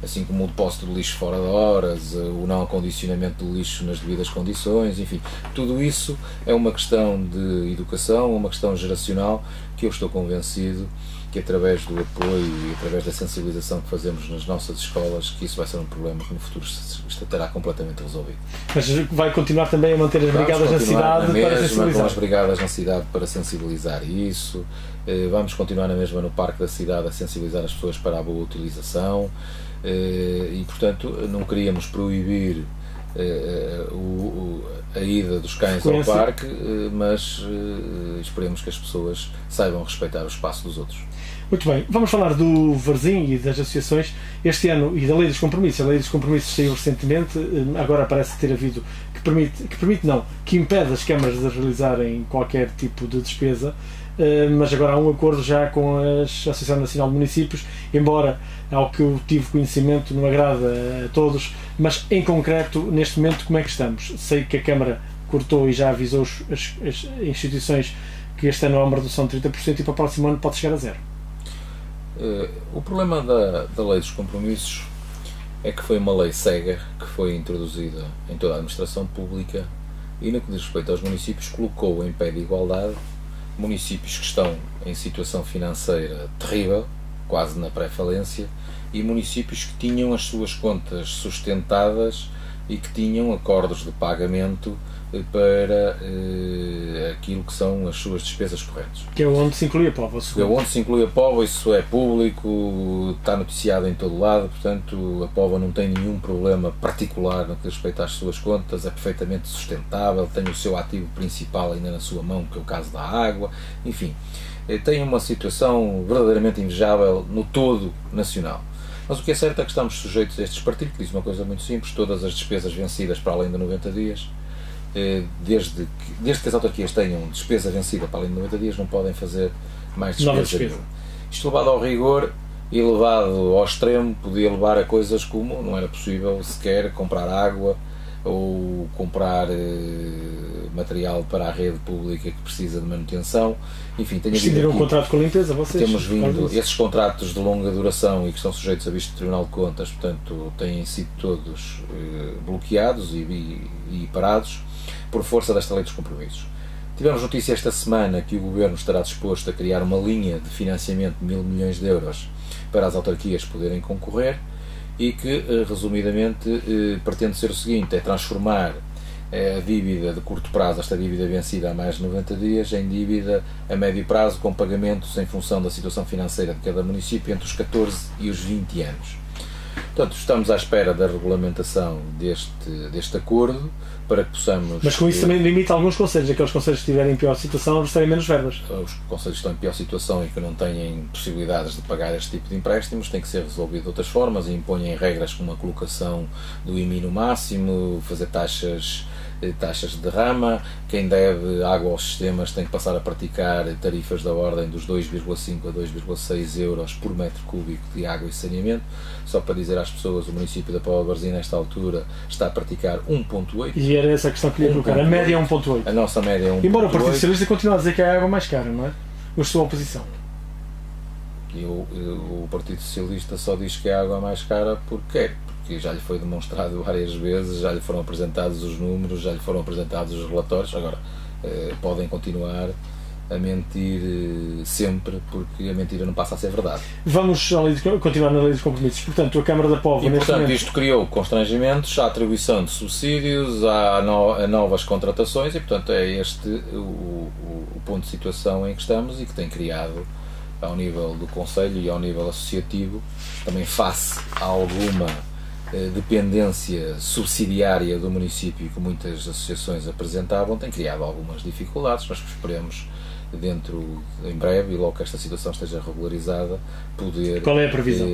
Assim como o depósito de lixo fora de horas, o não acondicionamento do lixo nas devidas condições, enfim, tudo isso é uma questão de educação, uma questão geracional, que eu estou convencido que através do apoio e através da sensibilização que fazemos nas nossas escolas, que isso vai ser um problema que no futuro estará completamente resolvido. Mas vai continuar também a manter as brigadas na cidade para sensibilizar? Com as brigadas na cidade para sensibilizar isso, vamos continuar na mesma no Parque da Cidade a sensibilizar as pessoas para a boa utilização, e portanto não queríamos proibir a ida dos cães ao parque, mas esperemos que as pessoas saibam respeitar o espaço dos outros. Muito bem, vamos falar do Varzim e das associações este ano e da Lei dos Compromissos. A Lei dos Compromissos saiu recentemente, agora parece ter havido que impede as câmaras de realizarem qualquer tipo de despesa, mas agora há um acordo já com a Associação Nacional de Municípios, embora, ao que eu tive conhecimento, não agrada a todos, mas em concreto, neste momento, como é que estamos? Sei que a Câmara cortou e já avisou as instituições que este ano há uma redução de 30% e para o próximo ano pode chegar a zero. O problema da Lei dos Compromissos é que foi uma lei cega que foi introduzida em toda a administração pública e, no que diz respeito aos municípios, colocou em pé de igualdade municípios que estão em situação financeira terrível, quase na pré-falência, e municípios que tinham as suas contas sustentadas e que tinham acordos de pagamento para aquilo que são as suas despesas correntes. Que é onde se inclui a Póvoa. É onde se inclui a Póvoa, isso é público, está noticiado em todo lado, portanto a Póvoa não tem nenhum problema particular no que diz respeito às suas contas, é perfeitamente sustentável, tem o seu ativo principal ainda na sua mão, que é o caso da água, enfim, tem uma situação verdadeiramente invejável no todo nacional. Mas o que é certo é que estamos sujeitos a estes partidos, que diz uma coisa muito simples: todas as despesas vencidas para além de 90 dias, desde que as autarquias tenham despesa vencida para além de 90 dias, não podem fazer mais despesa. Isto levado ao rigor e levado ao extremo, podia levar a coisas como não era possível sequer comprar água ou comprar material para a rede pública que precisa de manutenção. Enfim, rescindiram um contrato com a limpeza, vocês? Temos vindo, esses contratos de longa duração e que estão sujeitos a visto do Tribunal de Contas, portanto, têm sido todos bloqueados e parados por força desta Lei dos Compromissos. Tivemos notícia esta semana que o Governo estará disposto a criar uma linha de financiamento de 1.000 milhões de euros para as autarquias poderem concorrer e que, resumidamente, pretende ser o seguinte: é transformar a dívida de curto prazo, esta dívida vencida há mais de 90 dias, em dívida a médio prazo, com pagamentos em função da situação financeira de cada município entre os 14 e os 20 anos. Portanto, estamos à espera da regulamentação deste acordo para que possamos... Mas com isso também limita alguns concelhos, aqueles concelhos que estiverem em pior situação recebem menos verbas. Os concelhos que estão em pior situação e que não têm possibilidades de pagar este tipo de empréstimos têm que ser resolvido de outras formas e impõem regras como a colocação do IMI no máximo, fazer taxas de derrama, quem deve água aos sistemas tem que passar a praticar tarifas da ordem dos 2,5 a 2,6 euros por metro cúbico de água e saneamento. Só para dizer às pessoas, o município da Póvoa de Varzim nesta altura está a praticar 1,8. E era essa a questão que lhe ia colocar, a média é 1,8. A nossa média é 1,8. Embora o Partido Socialista continue a dizer que é a água mais cara, não é? Eu estou à oposição. E o Partido Socialista só diz que a água é mais cara porque já lhe foi demonstrado várias vezes, já lhe foram apresentados os números, já lhe foram apresentados os relatórios. Agora, podem continuar a mentir sempre, porque a mentira não passa a ser verdade. Vamos continuar na lei dos compromissos. Portanto, a Câmara da Póvoa... E, portanto, isto criou constrangimentos à atribuição de subsídios, a novas contratações e, portanto, é este o ponto de situação em que estamos e que tem criado, ao nível do Conselho e ao nível associativo, também face a alguma dependência subsidiária do município que muitas associações apresentavam, tem criado algumas dificuldades. Nós esperemos em breve, e logo que esta situação esteja regularizada, poder... Qual é a previsão?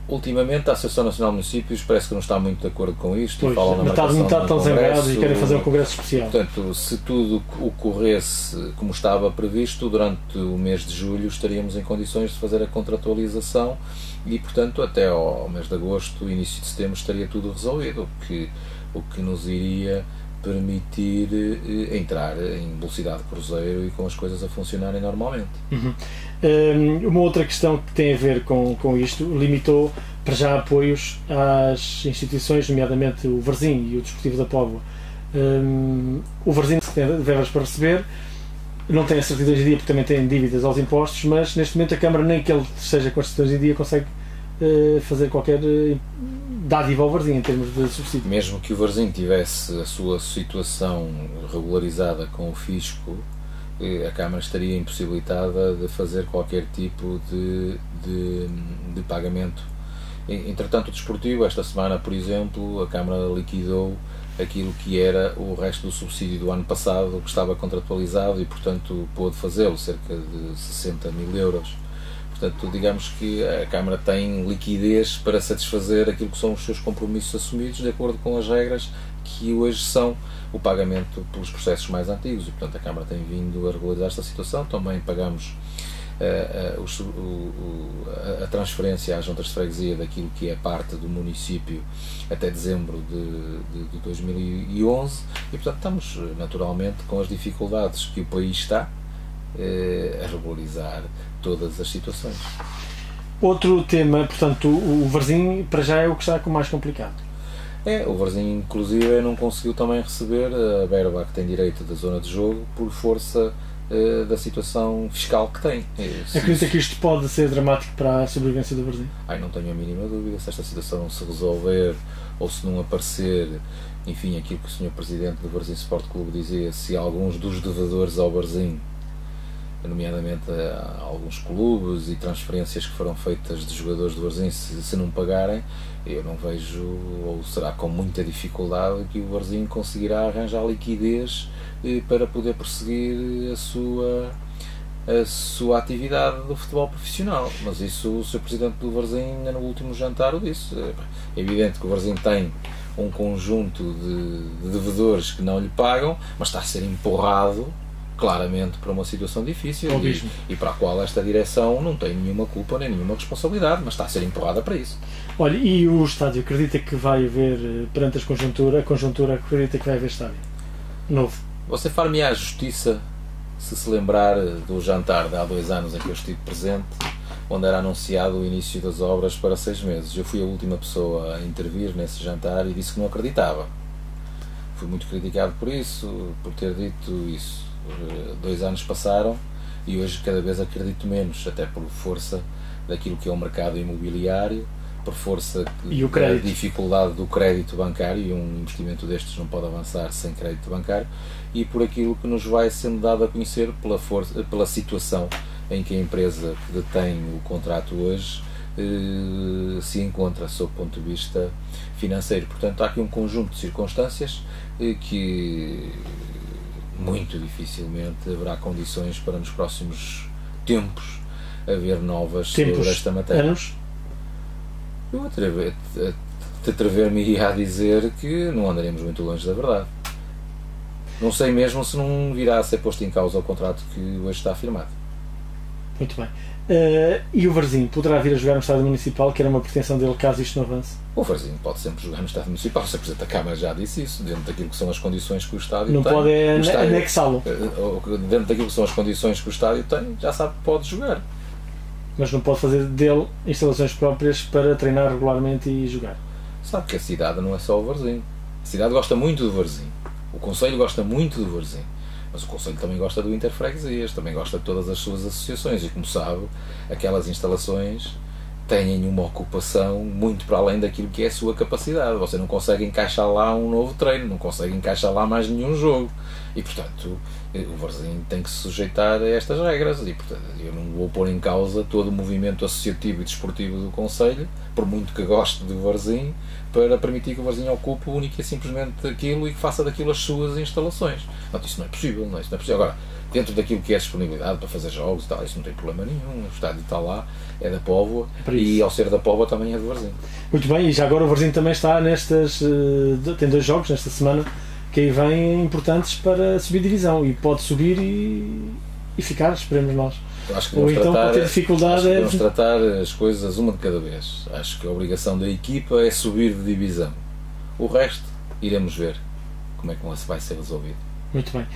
Ultimamente a Associação Nacional de Municípios parece que não está muito de acordo com isto. Pois, e falam na metade estão zangados e querem fazer um congresso especial. Portanto, se tudo ocorresse como estava previsto, durante o mês de julho estaríamos em condições de fazer a contratualização e, portanto, até ao mês de agosto, início de setembro, estaria tudo resolvido, o que nos iria permitir entrar em velocidade de cruzeiro e com as coisas a funcionarem normalmente. Uma outra questão que tem a ver com isto, limitou para já apoios às instituições, nomeadamente o Varzim e o Desportivo da Póvoa. O Varzim tem verbas para receber, não tem a certidões em dia porque também tem dívidas aos impostos, mas neste momento a Câmara, nem que ele esteja com as certidões em dia, consegue fazer qualquer dádiva ao Varzim em termos de subsídio. Mesmo que o Varzim tivesse a sua situação regularizada com o fisco, a Câmara estaria impossibilitada de fazer qualquer tipo de pagamento. Entretanto, o Desportivo, esta semana, por exemplo, a Câmara liquidou aquilo que era o resto do subsídio do ano passado, que estava contratualizado e, portanto, pôde fazê-lo, cerca de 60 mil euros. Portanto, digamos que a Câmara tem liquidez para satisfazer aquilo que são os seus compromissos assumidos, de acordo com as regras que hoje são o pagamento pelos processos mais antigos. E, portanto, a Câmara tem vindo a regularizar esta situação. Também pagamos a transferência às juntas de freguesia daquilo que é parte do município até dezembro de 2011 e, portanto, estamos naturalmente com as dificuldades que o país está a regularizar todas as situações. Outro tema, portanto, o Varzim para já é o que está com mais complicado. O Varzim, inclusive, não conseguiu também receber a verba que tem direito da zona de jogo por força da situação fiscal que tem. Acredita que isto pode ser dramático para a sobrevivência do Varzim? Não tenho a mínima dúvida. Se esta situação se resolver ou se não aparecer, enfim, aquilo que o Sr. Presidente do Varzim Sport Clube dizia, se alguns dos devedores ao Varzim, nomeadamente a alguns clubes e transferências que foram feitas de jogadores do Varzim, se não pagarem, eu não vejo, ou será com muita dificuldade, que o Varzim conseguirá arranjar liquidez para poder prosseguir a sua atividade do futebol profissional. Mas isso o Sr. Presidente do Varzim, ainda no último jantar, o disse. É evidente que o Varzim tem um conjunto de devedores que não lhe pagam, mas está a ser empurrado claramente para uma situação difícil e para a qual esta direção não tem nenhuma culpa nem nenhuma responsabilidade, mas está a ser empurrada para isso. Olha, e o estádio, acredita que vai haver, perante a conjuntura acredita que vai haver estádio novo? Você far-me à justiça se lembrar do jantar de há 2 anos em que eu estive presente, onde era anunciado o início das obras para 6 meses. Eu fui a última pessoa a intervir nesse jantar e disse que não acreditava. Fui muito criticado por isso, por ter dito isso. 2 anos passaram e hoje cada vez acredito menos, até por força daquilo que é o mercado imobiliário, por força da dificuldade do crédito bancário, e um investimento destes não pode avançar sem crédito bancário, e por aquilo que nos vai sendo dado a conhecer pela situação em que a empresa que detém o contrato hoje se encontra sob o ponto de vista financeiro. Portanto, há aqui um conjunto de circunstâncias que muito dificilmente haverá condições para nos próximos tempos haver novas sobre esta matéria. Anos? Eu atrever-me-ia a dizer que não andaremos muito longe da verdade. Não sei mesmo se não virá a ser posto em causa o contrato que hoje está firmado. Muito bem. E o Varzim poderá vir a jogar no Estádio Municipal, que era uma pretensão dele caso isto não avance? O Varzim pode sempre jogar no Estádio Municipal. O Sr. Presidente da Câmara já disse isso, dentro daquilo que são as condições que o Estádio não tem. Não pode anexá-lo. Dentro daquilo que são as condições que o Estádio tem, já sabe que pode jogar. Mas não pode fazer dele instalações próprias para treinar regularmente e jogar. Sabe que a cidade não é só o Varzim. A cidade gosta muito do Varzim. O Conselho gosta muito do Varzim. Mas o Conselho também gosta do Interfreguesias, também gosta de todas as suas associações, e como sabe, aquelas instalações têm uma ocupação muito para além daquilo que é a sua capacidade. Você não consegue encaixar lá um novo treino, não consegue encaixar lá mais nenhum jogo, e portanto o Varzim tem que se sujeitar a estas regras, e portanto eu não vou pôr em causa todo o movimento associativo e desportivo do Conselho, por muito que goste do Varzim, para permitir que o Varzim ocupe única e simplesmente aquilo e que faça daquilo as suas instalações. Portanto, isso não é possível, não é? Isso não é possível. Agora, dentro daquilo que é disponibilidade para fazer jogos e tal, isso não tem problema nenhum. O estádio está lá, é da Póvoa, e ao ser da Póvoa também é do Varzim. Muito bem, e já agora o Varzim também está nestas, tem 2 jogos nesta semana que aí vêm importantes para subir divisão, e pode subir e ficar, esperemos nós. Acho que ou então tratar, pode ter dificuldade. Devemos tratar as coisas uma de cada vez. Acho que a obrigação da equipa é subir de divisão. O resto, iremos ver como é que vai ser resolvido. Muito bem.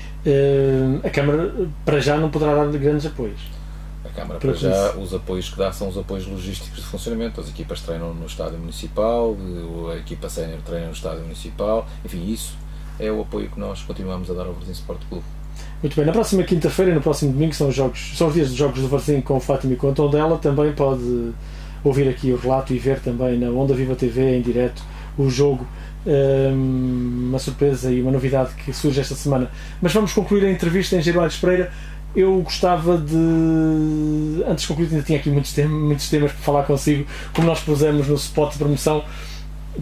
A Câmara para já não poderá dar grandes apoios. A Câmara para já, os apoios que dá são os apoios logísticos de funcionamento. As equipas treinam no Estádio Municipal, a equipa sénior treina no Estádio Municipal, enfim, isso é o apoio que nós continuamos a dar ao Varzim Sport Clube. Muito bem, na próxima quinta-feira e no próximo domingo são os dias de jogos do Varzim com o Fátima e com o Tondela. Também pode ouvir aqui o relato e ver também na Onda Viva TV em direto o jogo. Uma surpresa e uma novidade que surge esta semana. Mas vamos concluir a entrevista em Jairo Alves Pereira. Eu gostava de, antes de concluir, ainda tinha aqui muitos temas para falar consigo, como nós pusemos no spot de promoção,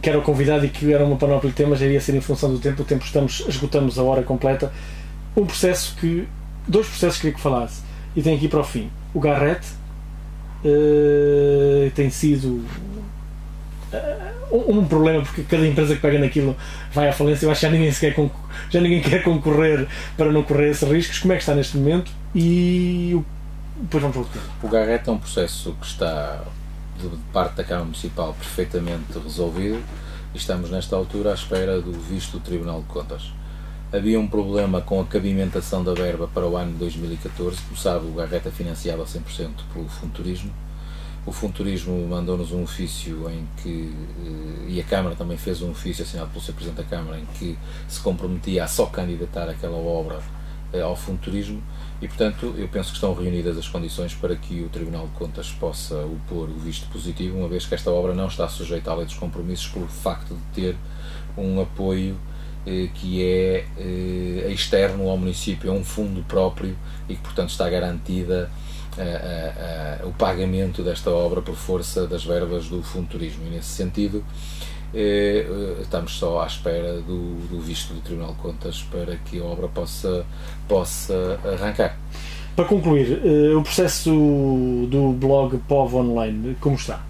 que era o convidado e que era uma panóplia de temas, iria ser em função do tempo. Esgotamos a hora completa. Dois processos queria que falasse, e tem aqui para o fim o Garrett. Tem sido um problema, porque cada empresa que pega naquilo vai à falência. Eu acho que já ninguém quer concorrer para não correr esses riscos. Como é que está neste momento? E depois vamos ao tema. O Garrett é um processo que está de parte da Câmara Municipal perfeitamente resolvido, e estamos nesta altura à espera do visto do Tribunal de Contas. Havia um problema com a cabimentação da verba para o ano de 2014. Como sabe, o Garrett é financiado a 100% pelo Fundo Turismo. O Fundo Turismo mandou-nos um ofício em que, e a Câmara também fez um ofício assinado pelo Sr. Presidente da Câmara, em que se comprometia a só candidatar aquela obra ao Fundo Turismo, e portanto eu penso que estão reunidas as condições para que o Tribunal de Contas possa opor o visto positivo, uma vez que esta obra não está sujeita à lei dos compromissos pelo facto de ter um apoio que é externo ao município, é um fundo próprio, e que portanto está garantida o pagamento desta obra por força das verbas do Fundo Turismo, e nesse sentido estamos só à espera do visto do Tribunal de Contas para que a obra possa arrancar. Para concluir, o processo do blog POV Online, como está?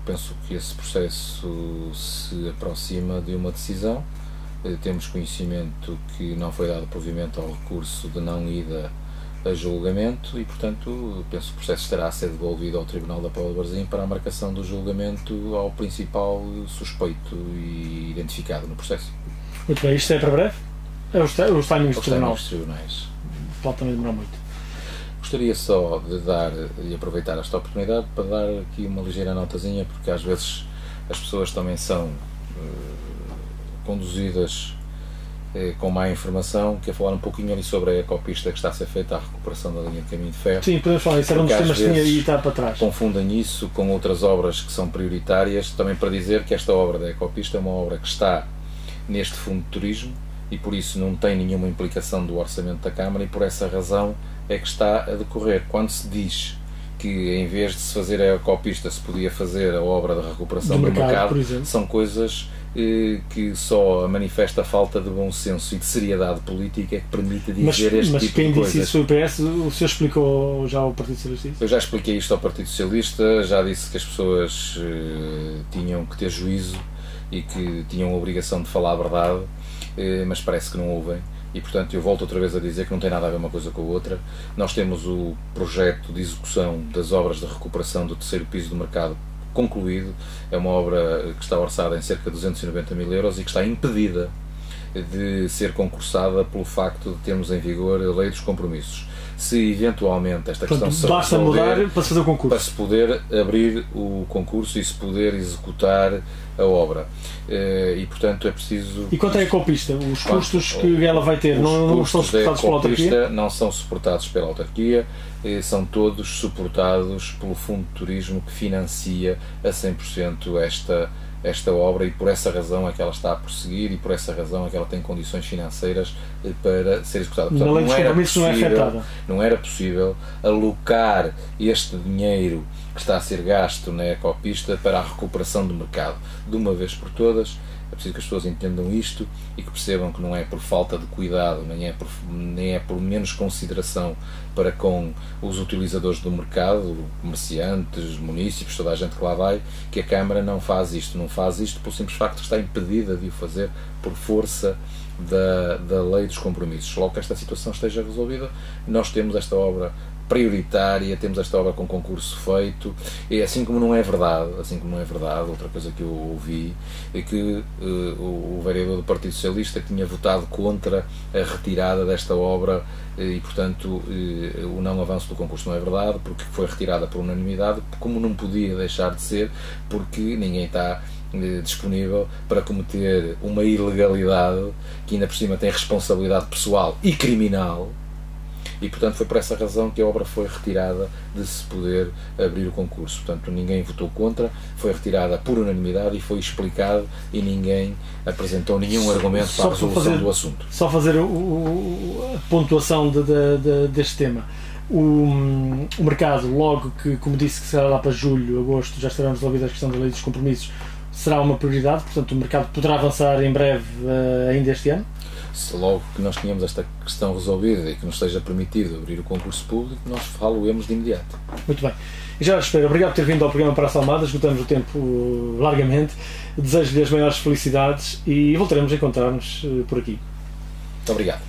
Penso que esse processo se aproxima de uma decisão. Temos conhecimento que não foi dado provimento ao recurso de não ida a julgamento, e portanto penso que o processo estará a ser devolvido ao Tribunal da Póvoa de Varzim para a marcação do julgamento ao principal suspeito e identificado no processo. Muito bem, isto é para breve? É os timings do Tribunal? Os tribunais. Pode também demorar muito. Gostaria só de dar e aproveitar esta oportunidade para dar aqui uma ligeira notazinha, porque às vezes as pessoas também são conduzidas com má informação, quer falar um pouquinho ali sobre a ecopista que está a ser feita, a recuperação da linha de caminho de ferro. Sim, podemos falar, isso era um dos temas que tinha aí está para trás. Confundem isso com outras obras que são prioritárias, também para dizer que esta obra da ecopista é uma obra que está neste fundo de turismo e por isso não tem nenhuma implicação do orçamento da Câmara e por essa razão é que está a decorrer. Quando se diz que em vez de se fazer a ecopista se podia fazer a obra da recuperação do mercado, são coisas que só manifesta a falta de bom senso e de seriedade política que permite dizer este tipo de coisas. Mas quem disse isso foi o PS? O senhor explicou já ao Partido Socialista isso? Eu já expliquei isto ao Partido Socialista, já disse que as pessoas tinham que ter juízo e que tinham a obrigação de falar a verdade, mas parece que não ouvem. E, portanto, eu volto outra vez a dizer que não tem nada a ver uma coisa com a outra. Nós temos o projeto de execução das obras de recuperação do terceiro piso do mercado concluído. É uma obra que está orçada em cerca de 290 mil euros e que está impedida de ser concursada pelo facto de termos em vigor a lei dos compromissos. Se eventualmente esta questão se basta mudar para se fazer o concurso, para se poder abrir o concurso e se poder executar a obra, e portanto é preciso. E quanto é a ecopista? Os custos que ela vai ter não são suportados pela autarquia? Não são suportados pela autarquia, são todos suportados pelo Fundo de Turismo que financia a 100% esta obra e por essa razão é que ela está a prosseguir e por essa razão é que ela tem condições financeiras para ser executada. Portanto, na lei dos compromissos não é afetada. Não era possível alocar este dinheiro que está a ser gasto na ecopista para a recuperação do mercado. De uma vez por todas, é preciso que as pessoas entendam isto e que percebam que não é por falta de cuidado, nem é por menos consideração para com os utilizadores do mercado, comerciantes, munícipes, toda a gente que lá vai, que a Câmara não faz isto. Não faz isto pelo simples facto de estar impedida de o fazer por força da lei dos compromissos. Logo que esta situação esteja resolvida, nós temos esta obra prioritária, temos esta obra com concurso feito, e assim como não é verdade, outra coisa que eu ouvi é que o vereador do Partido Socialista tinha votado contra a retirada desta obra e portanto o não avanço do concurso. Não é verdade, porque foi retirada por unanimidade, como não podia deixar de ser, porque ninguém está disponível para cometer uma ilegalidade que ainda por cima tem responsabilidade pessoal e criminal. E, portanto, foi por essa razão que a obra foi retirada de se poder abrir o concurso. Portanto, ninguém votou contra, foi retirada por unanimidade e foi explicado e ninguém apresentou nenhum argumento para a resolução do assunto. Só fazer a pontuação deste tema. O mercado, logo que, como disse, que será lá para julho, agosto, já estarão resolvidas a questão da lei dos compromissos, será uma prioridade, portanto, o mercado poderá avançar em breve, ainda este ano? Se logo que nós tenhamos esta questão resolvida e que nos seja permitido abrir o concurso público, nós falo-emos de imediato. Muito bem. E já espero, obrigado por ter vindo ao programa Praça Almada, esgotamos o tempo largamente, desejo-lhe as maiores felicidades e voltaremos a encontrar-nos por aqui. Muito obrigado.